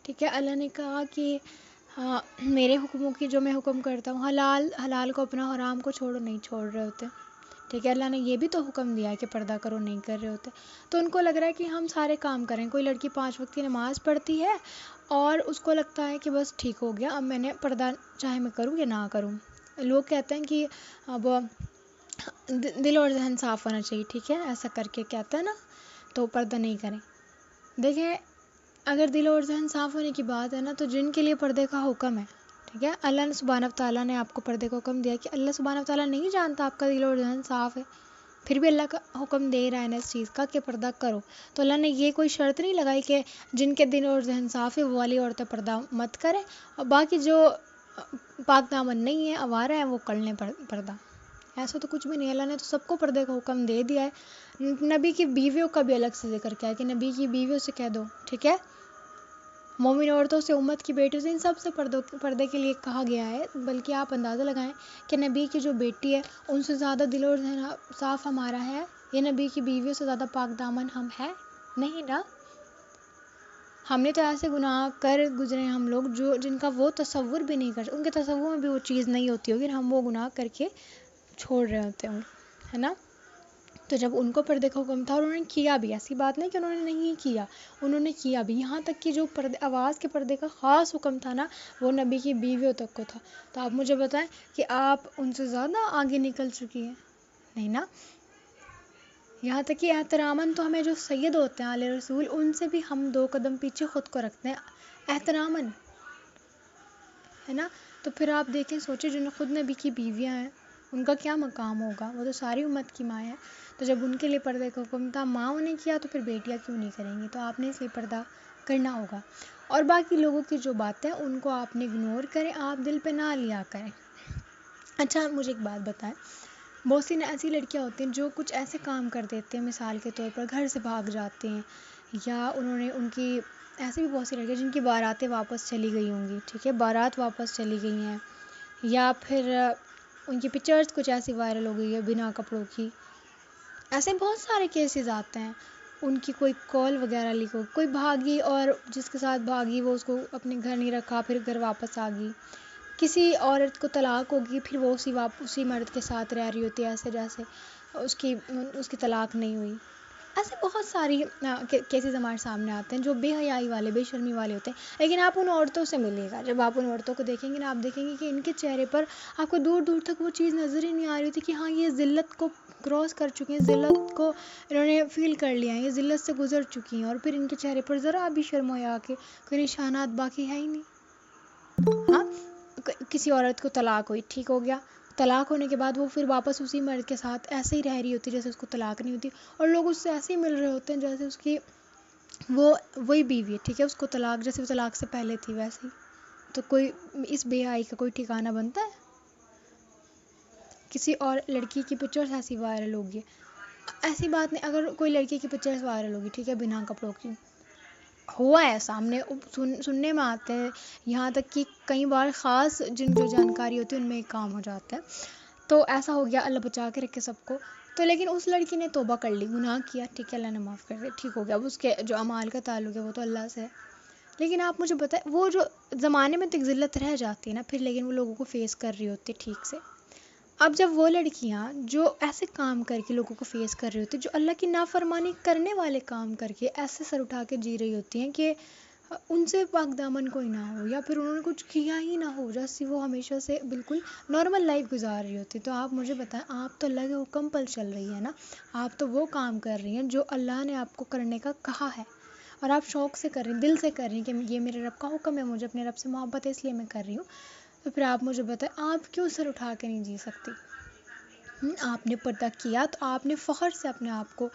Speaker 1: ٹھیک ہے۔ اللہ نے کہا کہ ہاں میرے حکموں کی جو میں حکم کرتا ہوں، حلال کو اپنا، حرام کو چھوڑو، نہیں چھوڑ رہے ہوتے، ٹھیک ہے۔ اللہ نے یہ بھی تو حکم دیا ہے کہ پردہ کرو، نہیں کر رہے ہوتے، تو ان کو لگ رہا ہے کہ ہم سارے کام کریں۔ کوئی لڑکی 5 وقت کی نماز پڑھتی ہے اور اس کو لگتا ہے کہ بس ٹھیک ہو گیا، اب میں نے پردہ چاہے میں کروں یا نہ کروں۔ لوگ کہتے ہیں کہ اب دل اور ذہن صاف ہونا چاہیے، ٹھیک ہے، ایسا کر کے کہتا ہے نا، تو پردہ نہیں کریں۔ دیکھیں اگر دل اور ذہن صاف ہونے کی بات ہے نا، تو جن کے لیے پردے کا حکم ہے، ٹھیک ہے، اللہ نے سبحانہ وتعالیٰ نے آپ کو پردے کا حکم دیا کہ اللہ سبحانہ وتعالیٰ نہیں جانتا آپ کا دل اور ذہن صاف ہے، پھر بھی اللہ کا حکم دے رہا ہے نا اس چیز کا کہ پردہ کرو، تو اللہ نے یہ کوئی شرط نہیں لگائی کہ جن کے دل اور ذہن صاف ہے وہ والی عورتیں پردہ مت کریں، اور باقی جو پاک دامن نہیں ہے، آوارہ ہیں، وہ کر لیں پردہ۔ ایسا تو کچھ بھی نہیں، اللہ نے تو سب کو پردے کا حکم دے دیا ہے۔ نبی کی بیویوں کا بھی الگ سے ذکر کیا ہے کہ نبی کی بیویوں سے کہہ دو، ٹھیک ہے، مومن عورتوں سے، امت کی بیٹیوں سے، ان سب سے پردے کے لیے کہا گیا ہے، بلکہ آپ اندازہ لگائیں کہ نبی کی جو بیٹی ہے ان سے زیادہ دل اور ذہن صاف ہمارا ہے، یہ نبی کی بیویوں سے زیادہ پاک دامن ہم ہے نہیں نا۔ ہم نے تو ایسے گناہ کر گزرے ہیں ہم لوگ جن کا وہ تصور بھی نہیں کر، ان کے تصور میں بھی وہ چیز نہیں ہوتی ہوگی، ہم وہ گناہ کر کے چھوڑ رہے ہوتے ہیں، ہے نا۔ تو جب ان کو پردے کا حکم تھا اور انہوں نے کیا بھی، ایسی بات نہیں کہ انہوں نے نہیں کیا، انہوں نے کیا بھی، یہاں تک کہ جو آواز کے پردے کا خاص حکم تھا نا وہ نبی کی بیویوں تک کو تھا، تو آپ مجھے بتائیں کہ آپ ان سے زیادہ آگے نکل چکی ہیں، نہیں نا۔ یہاں تک کہ احتراماً تو ہمیں جو سید ہوتے ہیں آل رسول، ان سے بھی ہم 2 قدم پیچھے خود کو رکھتے ہیں احتراماً، ہے نا۔ تو پھر آپ دیکھیں، سوچیں جو خود نبی کی بیویاں ہیں ان کا کیا مقام ہوگا، وہ تو ساری امت کی ماں ہے، تو جب ان کے لیے پردے کا حکم تھا، ماں نے کیا تو پھر بیٹیاں کیوں نہیں کریں گی، تو آپ نے اس لیے پردہ کرنا ہوگا، اور باقی لوگوں کی جو باتیں ان کو آپ نے اگنور کریں، آپ دل پہ نہ لیا کریں۔ اچھا مجھے ایک بات بتائیں، بہت سی ایسی لڑکیاں ہوتی ہیں جو کچھ ایسے کام کر دیتے ہیں، مثال کے طور پر گھر سے بھاگ جاتے ہیں، یا انہوں نے ان کی ایسی بھی بہت سی لڑکیاں جن کی باراتیں واپس چلی گئی ہوں گی، ٹھیک ہے، بارات واپس چلی گئی ہیں، یا پھر ان کی پکچرز کچھ ایسی وائرل ہو گئی ہے بنا کپڑوں کی، ایسے بہت سارے کیسز آتے ہیں، ان کی کوئی کال وغیرہ لیک ہو، کوئی بھاگی اور جس کے ساتھ بھاگی وہ اس کو اپنے گھر نہیں رکھا، پھر گھر واپس آ گئی، کسی عورت کو طلاق ہوگی پھر وہ اسی مرد کے ساتھ رہ رہی ہوتی ہے، ایسے جیسے اس کی طلاق نہیں ہوئی، ایسے بہت ساری کیسز ہمارے سامنے آتے ہیں جو بے حیائی والے، بے شرمی والے ہوتے ہیں، لیکن آپ ان عورتوں سے ملیے گا، جب آپ ان عورتوں کو دیکھیں گے نا، آپ دیکھیں گے کہ ان کے چہرے پر آپ کو دور دور تک وہ چیز نظر ہی نہیں آ رہی تھی کہ ہاں یہ ذلت کو کراس کر چکی ہیں، ذلت کو انہوں نے فیل کر لیا ہے، یہ ذلت سے گزر چکی ہیں، اور پھر ان کے چہرے پر ذرا بھی شرم و حیا کے کوئی نشانات باقی ہے ہی نہیں۔ ہاں کسی عورت کو طلاق ہوئی، ٹھیک ہو گیا، طلاق ہونے کے بعد وہ پھر واپس اسی مرد کے ساتھ ایسے ہی رہ رہی ہوتی جیسے اس کو طلاق نہیں ہوتی، اور لوگ اس سے ایسے ہی مل رہے ہوتے ہیں جیسے اس کی وہی بیوی ہے، ٹھیک ہے، اس کو طلاق جیسے وہ طلاق سے پہلے تھی ویسے ہی، تو کوئی اس بے حیائی کا کوئی ٹھکانہ بنتا ہے؟ کسی اور لڑکی کی پکچرز ایسی وائرل ہوگی، ایسی بات نہیں، اگر کوئی لڑکی کی پکچرز وائرل ہوگی، ٹھیک ہے، بنا کپڑوں کی، ہوا ہے سامنے، سننے میں آتے ہیں، یہاں تک کہ کئی بار خاص جو جانکاری ہوتی ہے ان میں ایک کام ہو جاتا ہے، تو ایسا ہو گیا، اللہ بچا کے رکھے سب کو، تو لیکن اس لڑکی نے توبہ کر لی، گناہ کیا، ٹھیک ہے، اللہ نے معاف کر دیا، ٹھیک ہو گیا، اب اس کے جو اعمال کا تعلق ہے وہ تو اللہ سے ہے، لیکن آپ مجھے بتائیں وہ جو زمانے میں تک ذلت رہ جاتی ہے نا پھر، لیکن وہ لوگوں کو فیس کر رہی ہوتی ہے ٹھیک سے، اب جب وہ لڑکیاں جو ایسے کام کر کے لوگوں کو فیس کر رہی ہوتی ہیں، جو اللہ کی نافرمانی کرنے والے کام کر کے ایسے سر اٹھا کے جی رہی ہوتی ہیں کہ ان سے پاک دامن کوئی نہ ہو، یا پھر انہوں نے کچھ کیا ہی نہ ہو، جیسے وہ ہمیشہ سے بالکل نارمل لائف گزار رہی ہوتی. تو آپ مجھے بتائیں، آپ تو اللہ کے حکم پر چل رہی ہیں نا، آپ تو وہ کام کر رہی ہیں جو اللہ نے آپ کو کرنے کا کہا ہے، اور آپ شوق سے کر رہی ہیں، دل سے کر رہی ہیں کہ یہ میرے رب کا حکم ہے، مجھے اپنے رب سے محبت ہے اس لیے میں کر رہی ہوں. تو پھر آپ مجھے بتائیں، آپ کیوں سر اٹھا کے نہیں جی سکتی؟ آپ نے پردہ کیا تو آپ نے فخر سے اپنے آپ کو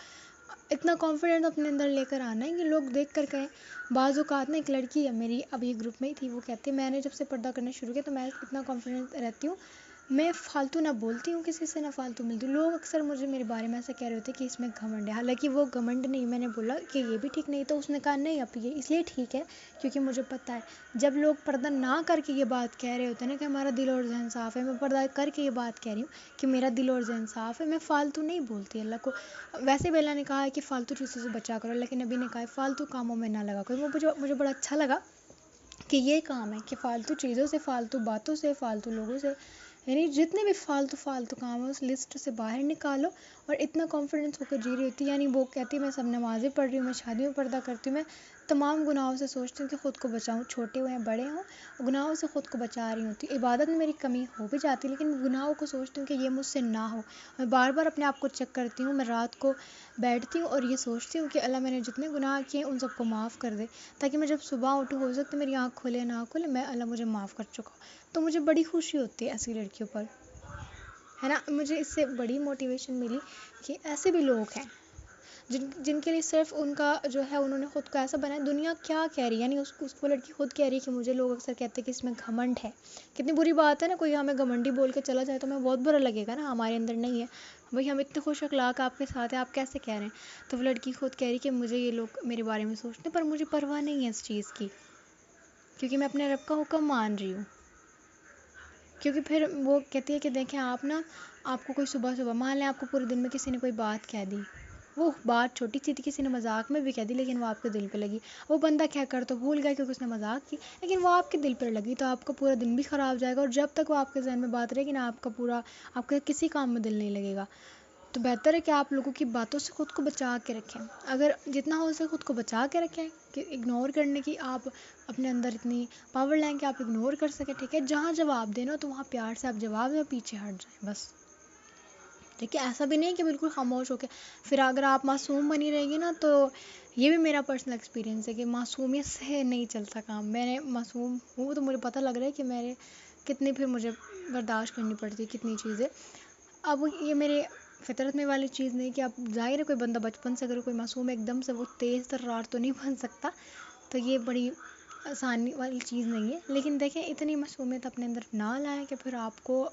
Speaker 1: اتنا کانفیڈنٹ اپنے اندر لے کر آنا ہے کہ لوگ دیکھ کر کہیں. بعض اوقات نا ایک لڑکی ہے میری ابھی گروپ میں ہی تھی، وہ کہتی ہے میں نے جب سے پردہ کرنا شروع کیا تو میں اتنا کانفیڈنٹ رہتی ہوں، میں فالتو نہ بولتی ہوں کسی سے، نہ فالتو ملتی ہوں. لوگ اکثر مجھے میرے بارے میں ایسا کہہ رہے ہوتے کہ اس میں گھمنڈ ہے، حالانکہ وہ گھمنڈ نہیں. میں نے بولا کہ یہ بھی ٹھیک نہیں، تو اس نے کہا نہیں اب یہ اس لیے ٹھیک ہے کیونکہ مجھے پتہ ہے جب لوگ پردہ نہ کر کے یہ بات کہہ رہے ہوتے ہیں نا کہ ہمارا دل اور ذہن صاف ہے، میں پردہ کر کے یہ بات کہہ رہی ہوں کہ میرا دل اور ذہن صاف ہے، میں فالتو نہیں بولتی. اللہ کو ویسے بھی اللہ نے کہا ہے کہ فالتو چیزوں سے بچا کرو، اللہ کے نبی نے کہا ہے فالتو کاموں میں نہ لگا کرو. مجھے بڑا اچھا لگا کہ یہ کام ہے کہ فالتو چیزوں سے، فالتو باتوں سے، فالتو لوگوں سے، یعنی جتنے بھی فالتو کام ہیں اس لسٹ سے باہر نکالو. اور اتنا کانفیڈنس ہو کر جی رہی ہوتی، یعنی وہ کہتی ہے میں سب نمازیں پڑھ رہی ہوں، میں شادیوں میں پردہ کرتی ہوں، میں تمام گناہوں سے سوچتی ہوں کہ خود کو بچاؤں، چھوٹے ہوں یا بڑے ہوں، گناہوں سے خود کو بچا رہی ہوتی. عبادت میں میری کمی ہو بھی جاتی لیکن گناہوں کو سوچتی ہوں کہ یہ مجھ سے نہ ہو. میں بار بار اپنے آپ کو چیک کرتی ہوں، میں رات کو بیٹھتی ہوں اور یہ سوچتی ہوں کہ اللہ میں نے جتنے گناہ کیے ان سب کو معاف کر دے، تاکہ میں جب صبح اٹھوں ہو سکتا میری آنکھ کھلے نہ کھلے، میں اللہ مجھے معاف کر چکا ہوں. تو مجھے بڑی خوشی ہوتی ہے ایسی لڑکیوں پر، ہے نا. مجھے اس سے بڑی موٹیویشن ملی کہ ایسے بھی لوگ ہیں جن کے لیے صرف ان کا جو ہے انہوں نے خود کو ایسا بنایا. دنیا کیا کہہ رہی ہے، یعنی وہ لڑکی خود کہہ رہی ہے کہ مجھے لوگ اکثر کہتے ہیں کہ اس میں گھمنڈ ہے. کتنی بری بات ہے نا، کوئی ہمیں گھمنڈی بول کے چلا جائے تو ہمیں بہت برا لگے گا نا، ہمارے اندر نہیں ہے بھئی، ہم اتنے خوش اخلاق آپ کے ساتھ ہیں، آپ کیسے کہہ رہے ہیں. تو وہ لڑکی خود کہہ رہی کہ مجھے یہ لوگ میرے بارے میں سوچتے ہیں، پر مجھے پرواہ نہیں ہے اس چیز کی، کیونکہ میں اپنے رب کا حکم مان رہی ہوں. کیونکہ پھر وہ کہتی ہے کہ دیکھیں آپ کو کوئی صبح مان لیں آپ کو پورے دن میں کسی نے کوئی بات کہہ دی، وہ بات چھوٹی سی تھی، کسی نے مذاق میں بھی کہہ دی لیکن وہ آپ کے دل پہ لگی. وہ بندہ کہہ کر تو بھول گیا کیونکہ اس نے مذاق کی، لیکن وہ آپ کے دل پر لگی تو آپ کا پورا دن بھی خراب جائے گا، اور جب تک وہ آپ کے ذہن میں بات رہے گی نا آپ کا کسی کام میں دل نہیں لگے گا. تو بہتر ہے کہ آپ لوگوں کی باتوں سے خود کو بچا کے رکھیں، اگر جتنا ہو سکے خود کو بچا کے رکھیں کہ اگنور کرنے کی آپ اپنے اندر اتنی پاور لائیں کہ آپ اگنور کر سکیں. ٹھیک ہے، جہاں جواب دینا تو وہاں پیار سے آپ جواب دیں، پیچھے ہٹ جائیں بس. ٹھیک ہے، ایسا بھی نہیں کہ بالکل خاموش ہو کے پھر اگر آپ معصوم بنی رہے گی نا، تو یہ بھی میرا پرسنل ایکسپیرینس ہے کہ معصومیت سے نہیں چلتا کام. میں نے معصوم ہوں تو مجھے پتہ لگ رہا ہے کہ میرے کتنی پھر مجھے برداشت کرنی پڑتی ہے کتنی چیزیں. اب یہ میرے فطرت میں والی چیز نہیں کہ اب ظاہر ہے کوئی بندہ بچپن سے اگر کوئی معصوم ایک دم سے وہ تیز ترار تو نہیں بن سکتا، تو یہ بڑی آسانی والی چیز نہیں ہے. لیکن دیکھیں اتنی معصومیت اپنے اندر نہ لائیں کہ پھر آپ کو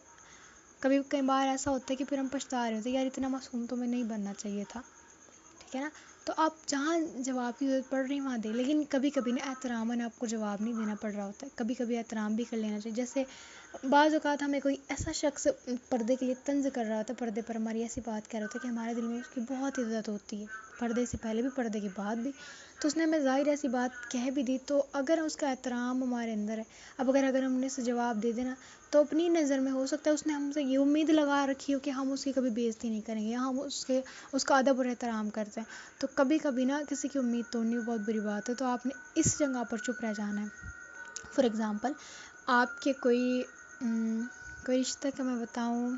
Speaker 1: کئی بار ایسا ہوتا ہے کہ پھر ہم پچھتا رہے ہوتے ہیں یار اتنا معصوم تو میں نہیں بننا چاہیے تھا. ٹھیک ہے نا، تو آپ جہاں جواب کی ضرورت پڑ رہی ہے وہاں دیں، لیکن کبھی کبھی نا احتراماً آپ کو جواب نہیں دینا پڑ رہا ہوتا ہے، کبھی کبھی احترام بھی کر لینا چاہیے. جیسے بعض اوقات ہمیں کوئی ایسا شخص پردے کے لیے طنز کر رہا ہوتا ہے، پردے پر ہماری ایسی بات کہہ رہا ہوتا ہے کہ ہمارے دل میں اس کی بہت عزت ہوتی ہے، پردے سے پہلے بھی پردے کے بعد بھی، تو اس نے ہمیں ظاہر ایسی بات کہہ بھی دی، تو اگر اس کا احترام ہمارے اندر ہے، اب اگر ہم نے اسے جواب دے دینا تو اپنی نظر میں ہو سکتا ہے اس نے ہم سے یہ امید لگا رکھی ہو کہ ہم اس کی کبھی بے عزتی نہیں کریں گے، یا ہم اس کا ادب اور احترام کرتے ہیں. تو کبھی کبھی نا کسی کی امید توڑنی بہت بری بات ہے، تو آپ نے اس جگہ پر چپ رہ جانا ہے. فار ایگزامپل آپ کے کوئی رشتہ کا میں بتاؤں،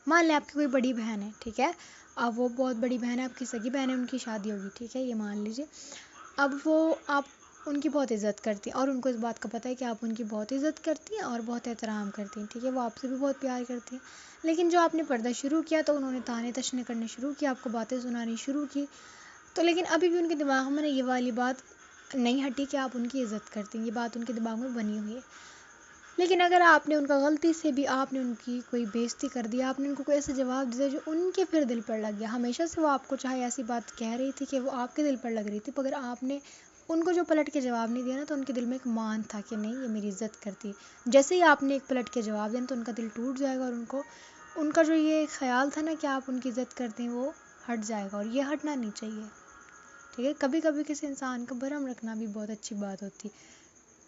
Speaker 1: مان لیں آپ کی کوئی بڑی بہن ہے. ٹھیک ہے، اب وہ بہت بڑی بہن ہے، آپ کی سگی بہن ہے، ان کی شادی ہوگی. ٹھیک ہے، یہ مان لیجیے. اب آپ ان کی بہت عزت کرتی ہیں اور ان کو اس بات کا پتہ ہے کہ آپ ان کی بہت عزت کرتی ہیں اور بہت احترام کرتی ہیں. ٹھیک ہے، وہ آپ سے بھی بہت پیار کرتی ہیں، لیکن جو آپ نے پردہ شروع کیا تو انہوں نے تانے تشنے کرنے شروع کیا، آپ کو باتیں سنانی شروع کی. تو لیکن ابھی بھی ان کے دماغ میں یہ والی بات نہیں ہٹی کہ آپ ان کی عزت کرتی ہیں، یہ بات ان کے دماغ میں بنی ہوئی ہے. لیکن اگر آپ نے ان کا غلطی سے بھی آپ نے ان کی کوئی بے عزتی کر دی، آپ نے ان کو کوئی ایسا جواب دیا جو ان کے پھر دل پر لگ گیا، ہمیشہ سے وہ آپ کو چاہے ایسی بات کہہ رہی تھی کہ وہ آپ کے دل پر لگ رہی تھی، مگر آپ نے ان کو جو پلٹ کے جواب نہیں دیا نا، تو ان کے دل میں ایک مان تھا کہ نہیں یہ میری عزت کرتی ہے. جیسے ہی آپ نے ایک پلٹ کے جواب دیا تو ان کا دل ٹوٹ جائے گا، اور ان کا جو یہ خیال تھا نا کہ آپ ان کی عزت کرتے ہیں وہ ہٹ جائے گا، اور یہ ہٹنا نہیں چاہیے. ٹھیک ہے، کبھی کبھی کسی انسان کا بھرم رکھنا بھی بہت اچھی بات ہوتی ہے.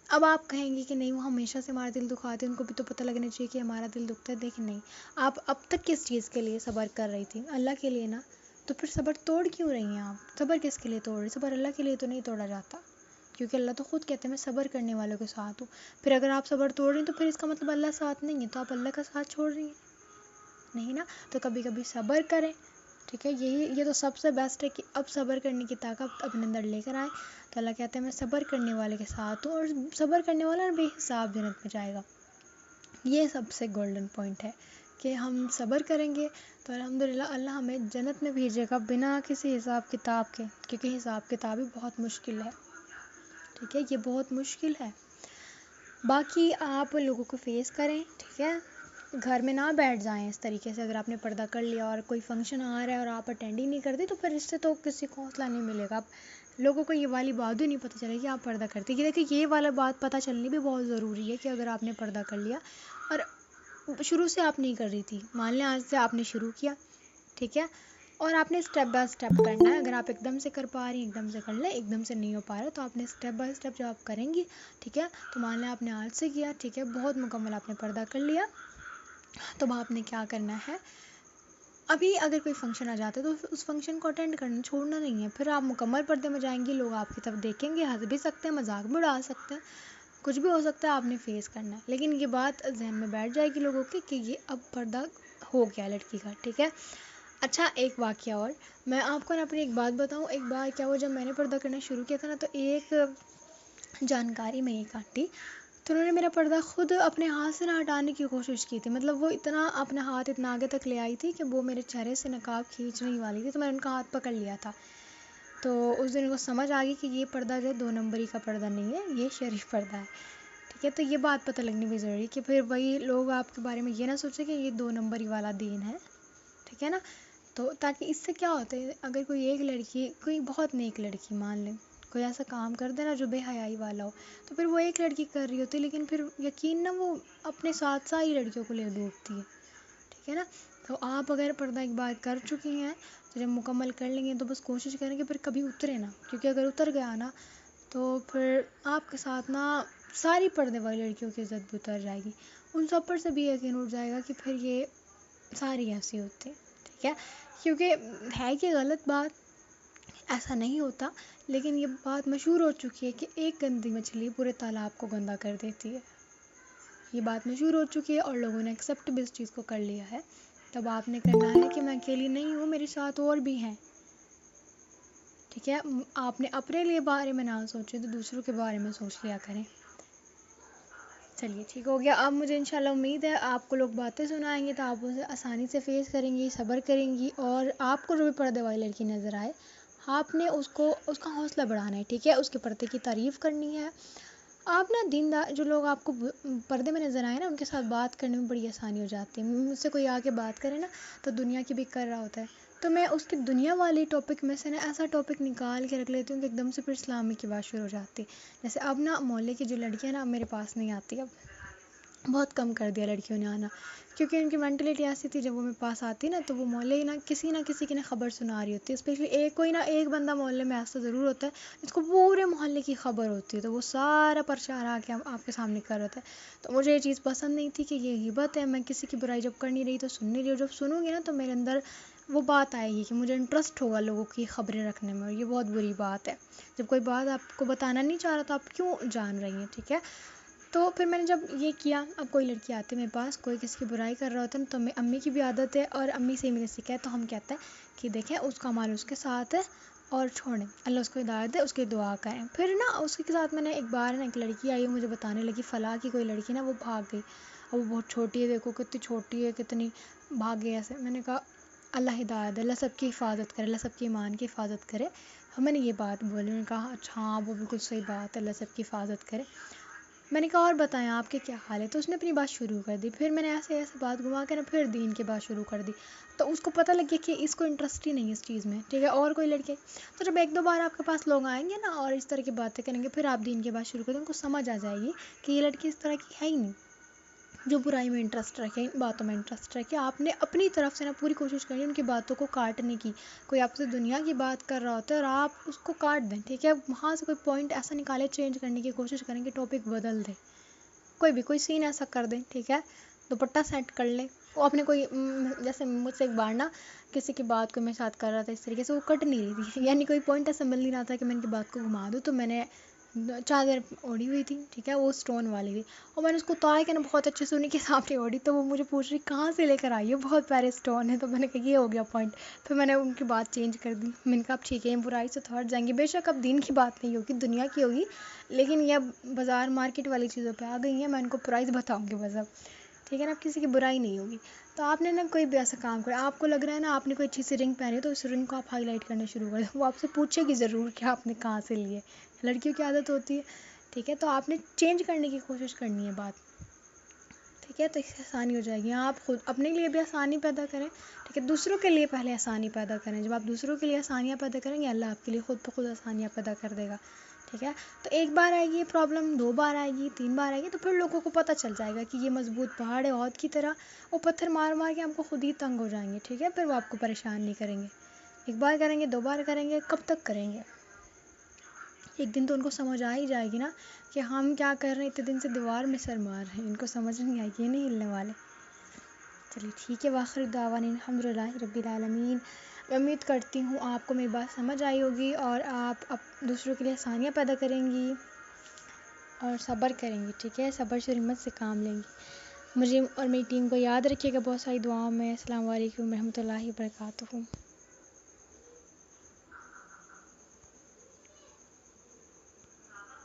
Speaker 1: اب آپ کہیں گے کہ نہیں وہ ہمیشہ سے ہمارا دل دکھاتے ہیں، ان کو بھی تو پتہ لگنا چاہیے کہ ہمارا دل دکھتا ہے. دیکھیں نہیں، آپ اب تک کس چیز کے لیے صبر کر رہی تھی؟ اللہ کے لیے نا. تو پھر صبر توڑ کیوں رہی ہیں آپ؟ صبر کس کے لیے توڑ رہی؟ صبر اللہ کے لیے تو نہیں توڑا جاتا، کیونکہ اللہ تو خود کہتے ہیں میں صبر کرنے والوں کے ساتھ ہوں. پھر اگر آپ صبر توڑ رہی ہیں تو پھر اس کا مطلب اللہ ساتھ نہیں ہے، تو آپ اللہ کا ساتھ چھوڑ رہی ہیں نہیں نا. تو کبھی کبھی صبر کریں، ٹھیک ہے. یہ تو سب سے بیسٹ ہے کہ اب صبر کرنے کی طاقت اپنے اندر لے کر آئیں. تو اللہ کہتے ہیں میں صبر کرنے والے کے ساتھ ہوں، اور صبر کرنے والا بے حساب جنت میں جائے گا. یہ سب سے گولڈن پوائنٹ ہے کہ ہم صبر کریں گے تو الحمدللہ اللہ ہمیں جنت میں بھیجے گا بنا کسی حساب کتاب کے، کیونکہ حساب کتاب ہی بہت مشکل ہے، ٹھیک ہے. یہ بہت مشکل ہے. باقی آپ لوگوں کو فیس کریں، ٹھیک ہے. گھر میں نہ بیٹھ جائیں اس طریقے سے. اگر آپ نے پردہ کر لیا اور کوئی فنکشن آ رہا ہے اور آپ اٹینڈ ہی نہیں کرتے تو پھر اس سے تو کسی کو حوصلہ نہیں ملے گا. لوگوں کو یہ والی بات بھی نہیں پتہ چلے کہ آپ پردہ کرتے. دیکھیں یہ والا بات پتہ چلنی بھی بہت ضروری ہے کہ اگر آپ نے پردہ کر لیا اور شروع سے آپ نہیں کر رہی تھی، مان لیں آج سے آپ نے شروع کیا، ٹھیک ہے، اور آپ نے اسٹیپ بائی اسٹیپ کرنا ہے. اگر آپ ایک دم سے کر پا رہی ہیں ایک دم سے کر لیں، ایک دم سے نہیں ہو پا رہا تو آپ نے اسٹیپ بائی اسٹیپ جب آپ کریں گی، ٹھیک ہے. تو مان لیں آپ نے آج سے کیا، ٹھیک ہے، بہت مکمل آپ نے پردہ کر لیا. تو آپ نے کیا کرنا ہے، ابھی اگر کوئی فنکشن آ جاتا ہے تو اس فنکشن کو اٹینڈ کرنا چھوڑنا نہیں ہے. پھر آپ مکمل پردے میں جائیں گی، لوگ آپ کی طرف دیکھیں گے، ہنس بھی سکتے ہیں، مذاق بھی اڑا سکتے ہیں، کچھ بھی ہو سکتا ہے، آپ نے فیس کرنا ہے. لیکن یہ بات ذہن میں بیٹھ جائے گی لوگوں کے کہ یہ اب پردہ ہو گیا لڑکی کا، ٹھیک ہے. اچھا ایک واقعہ اور میں آپ کو نا اپنی ایک بات بتاؤں. ایک بار کیا ہوا، جب میں نے پردہ کرنا شروع کیا تھا نا تو ایک جانکاری میں ایک آنٹی، تو انہوں نے میرا پردہ خود اپنے ہاتھ سے نہ ہٹانے کی کوشش کی تھی. مطلب وہ اتنا اپنا ہاتھ اتنا آگے تک لے آئی تھی کہ وہ میرے چہرے سے نقاب کھینچنے ہی والی تھی. تو میں نے ان کا ہاتھ پکڑ لیا تھا. تو اس دن کو سمجھ آ گئی کہ یہ پردہ جو ہے 2 نمبری کا پردہ نہیں ہے، یہ شریف پردہ ہے، ٹھیک ہے. تو یہ بات پتہ لگنی بھی ضروری ہے کہ پھر وہی لوگ آپ کے بارے میں یہ نہ سوچیں کہ یہ 2 نمبری والا دین ہے، ٹھیک ہے نا. تو تاکہ اس سے کیا ہوتا ہے، اگر کوئی ایک لڑکی، کوئی بہت نیک لڑکی مان لیں کوئی ایسا کام کر دے نا جو بے حیائی والا ہو، تو پھر وہ ایک لڑکی کر رہی ہوتی ہے لیکن پھر یقین نا وہ اپنے ساتھ ساری لڑکیوں کو لے ڈوبتی ہے، ٹھیک ہے نا. تو آپ اگر پردہ ایک بار کر چکی ہیں تو جب مکمل کر لیں گے تو بس کوشش کریں کہ پھر کبھی اترے نا، کیونکہ اگر اتر گیا نا تو پھر آپ کے ساتھ نا ساری پردے والی لڑکیوں کی عزت بھی اتر جائے گی. ان سب پر سے بھی یقین اٹھ جائے گا کہ پھر یہ ساری ایسی ہوتی ہیں، ٹھیک ہے. کیونکہ ہے کہ غلط بات، ایسا نہیں ہوتا، لیکن یہ بات مشہور ہو چکی ہے کہ ایک گندی مچھلی پورے تالاب کو گندا کر دیتی ہے. یہ بات مشہور ہو چکی ہے اور لوگوں نے ایکسیپٹ بھی اس چیز کو کر لیا ہے. تب آپ نے کرنا ہے کہ میں اکیلی نہیں ہوں، میرے ساتھ اور بھی ہیں، ٹھیک ہے. آپ نے اپنے لیے بارے میں نہ سوچیں تو دوسروں کے بارے میں سوچ لیا کریں. چلیے ٹھیک ہو گیا. اب مجھے انشاءاللہ امید ہے آپ کو لوگ باتیں سنائیں گے تو آپ اسے آسانی سے فیس کریں گی، صبر کریں گی، اور آپ کو جو بھی پردے والی لڑکی نظر آئے آپ نے اس کا حوصلہ بڑھانا ہے، ٹھیک ہے. اس کے پردے کی تعریف کرنی ہے. آپ نا دیندار جو لوگ آپ کو پردے میں نظر آئے نا ان کے ساتھ بات کرنے میں بڑی آسانی ہو جاتی ہے. مجھ سے کوئی آ کے بات کرے نا تو دنیا کی بھی کر رہا ہوتا ہے، تو میں اس کی دنیا والی ٹاپک میں سے نا ایسا ٹاپک نکال کے رکھ لیتی ہوں کہ ایک دم سے پھر اسلامی کی بات شروع ہو جاتی. جیسے اب نا محلے کی جو لڑکیاں نا اب میرے پاس نہیں آتی، اب بہت کم کر دیا لڑکیوں نے آنا، کیونکہ ان کی مینٹلٹی ایسی تھی. جب وہ میرے پاس آتی نا تو وہ محلے نہ کسی کی نا خبر سنا رہی ہوتی ہے. اسپیشلی کوئی نہ ایک بندہ محلے میں ایسا ضرور ہوتا ہے جس کو پورے محلے کی خبر ہوتی ہے، تو وہ سارا پرچار آ کے آپ کے سامنے کر رہا ہے. تو مجھے یہ چیز پسند نہیں تھی کہ یہ غیبت ہے، میں کسی کی برائی جب کر نہیں رہی تو سن نہیں رہی ہوں. جب سنوں گی نا تو میرے اندر وہ بات آئے گی کہ مجھے انٹرسٹ ہوگا لوگوں کی خبریں رکھنے میں، اور یہ بہت بری بات ہے. جب کوئی بات آپ کو بتانا نہیں چاہ رہا تو آپ کیوں جان رہی ہیں، ٹھیک ہے. تو پھر میں نے جب یہ کیا، اب کوئی لڑکی آتی ہے میرے پاس، کوئی کسی کی برائی کر رہا ہوتا ہے نا تو امی کی بھی عادت ہے اور امی سے ہی میں نے سیکھا ہے، تو ہم کہتے ہیں کہ دیکھیں اس کا مال اس کے ساتھ ہے اور چھوڑیں، اللہ اس کو ہدایت دے، اس کی دعا کریں. پھر نا اس کے ساتھ میں نے ایک بار نا ایک لڑکی آئی، مجھے بتانے لگی فلاں کی کوئی لڑکی نا وہ بھاگ گئی، اور وہ بہت چھوٹی ہے، دیکھو کتنی چھوٹی ہے، کتنی بھاگ گئی ایسے. میں نے کہا اللہ ہدایت دے، اللہ سب کی حفاظت کرے، اللہ سب کی ایمان کی حفاظت کرے. میں نے یہ بات بولی. انہوں نے کہا اچھا ہاں وہ بالکل صحیح بات ہے، اللہ سب کی حفاظت کرے. میں نے کہا اور بتائیں آپ کے کیا حال ہے. تو اس نے اپنی بات شروع کر دی. پھر میں نے ایسے بات گھما کے نا پھر دین کی بات شروع کر دی. تو اس کو پتہ لگ گیا کہ اس کو انٹرسٹ ہی نہیں ہے اس چیز میں، ٹھیک ہے. اور کوئی لڑکے تو جب 1-2 بار آپ کے پاس لوگ آئیں گے نا اور اس طرح کی باتیں کریں گے، پھر آپ دین کی بات شروع کر دیں، ان کو سمجھ آ جائے گی کہ یہ لڑکی اس طرح کی ہے ہی نہیں، جو برائی میں انٹرسٹ رکھے، باتوں میں انٹرسٹ رکھے، آپ نے اپنی طرف سے نا پوری کوشش کرنی ان کی باتوں کو کاٹنے کی۔ کوئی آپ سے دنیا کی بات کر رہا ہوتا ہے اور آپ اس کو کاٹ دیں، ٹھیک ہے، وہاں سے کوئی پوائنٹ ایسا نکالے، چینج کرنے کی کوشش کریں کہ ٹاپک بدل دیں، کوئی سین ایسا کر دیں، ٹھیک ہے، دوپٹہ سیٹ کر لیں۔ وہ اپنے کوئی جیسے مجھ سے ایک بار نا کسی کی بات کو میں ساتھ کر رہا تھا، اس طریقے سے وہ کٹ نہیں رہی تھی، یعنی کوئی پوائنٹ ایسا مل نہیں رہا تھا کہ میں ان کی بات کو گھما دوں، تو میں نے چادر اوڑھی ہوئی تھی، ٹھیک ہے، وہ اسٹون والی تھی، اور میں نے اس کو اتارا کہ نا بہت اچھے سے انہیں کے سامنے اوڑھی، تو وہ مجھے پوچھ رہی کہاں سے لے کر آئی ہے، بہت پیارے اسٹون ہے، تو میں نے کہا یہ ہو گیا پوائنٹ، پھر میں نے ان کی بات چینج کر دی، میں نے کہا اب ٹھیک ہے یہ برائی سے تو ہٹ جائیں گے، بے شک اب دین کی بات نہیں ہوگی، دنیا کی ہوگی، لیکن یہ اب بازار مارکیٹ والی چیزوں پہ آ گئی ہیں، میں ان کو پرائز بتاؤں گی بس اب، ٹھیک ہے نا، اب کسی کی برائی نہیں ہوگی۔ تو آپ نے نا کوئی بھی ایسا کام کرا، آپ کو لگ رہا ہے نا آپ نے کوئی اچھی سی رنگ پہنی ہے تو اس رنگ کو آپ ہائی لائٹ کرنا شروع کر دیں، وہ آپ سے پوچھے گی ضرور کہ آپ نے کہاں سے لی ہے، لڑکیوں کی عادت ہوتی ہے، ٹھیک ہے، تو آپ نے چینج کرنے کی کوشش کرنی ہے بات، ٹھیک ہے، تو اس سے آسانی ہو جائے گی، آپ خود اپنے لیے بھی آسانی پیدا کریں، ٹھیک ہے، دوسروں کے لیے پہلے آسانی پیدا کریں، جب آپ دوسروں کے لیے آسانیاں پیدا کریں گے اللہ آپ کے لیے خود بخود آسانیاں پیدا کر دے گا، ٹھیک ہے، تو ایک بار آئے گی یہ پرابلم، 2 بار آئے گی، 3 بار آئے گی، تو پھر لوگوں کو پتہ چل جائے گا کہ یہ مضبوط پہاڑ ہے عود کی طرح، وہ پتھر مار مار کے ہم کو خود ہی تنگ ہو جائیں گے، ٹھیک ہے، پھر وہ آپ کو پریشان نہیں کریں گے، ایک بار کریں گے، 2 بار کریں گے، کب تک کریں گے، ایک دن تو ان کو سمجھ آ ہی جائے گی نا کہ ہم کیا کر رہے ہیں، اتنے دن سے دیوار میں سر مار رہے ہیں، ان کو سمجھ نہیں آئے گی، یہ نہیں ہلنے والے۔ چلیے ٹھیک ہے، وآخر دعوانا الحمدللہ رب العالمین۔ میں امید کرتی ہوں آپ کو میری بات سمجھ آئی ہوگی اور آپ دوسروں کے لیے آسانیاں پیدا کریں گی اور صبر کریں گی، ٹھیک ہے، صبر سے ہمت سے کام لیں گی۔ مجھے اور میری ٹیم کو یاد رکھیے گا بہت ساری دعاؤں میں۔ السلام علیکم ورحمۃ اللہ وبرکاتہ۔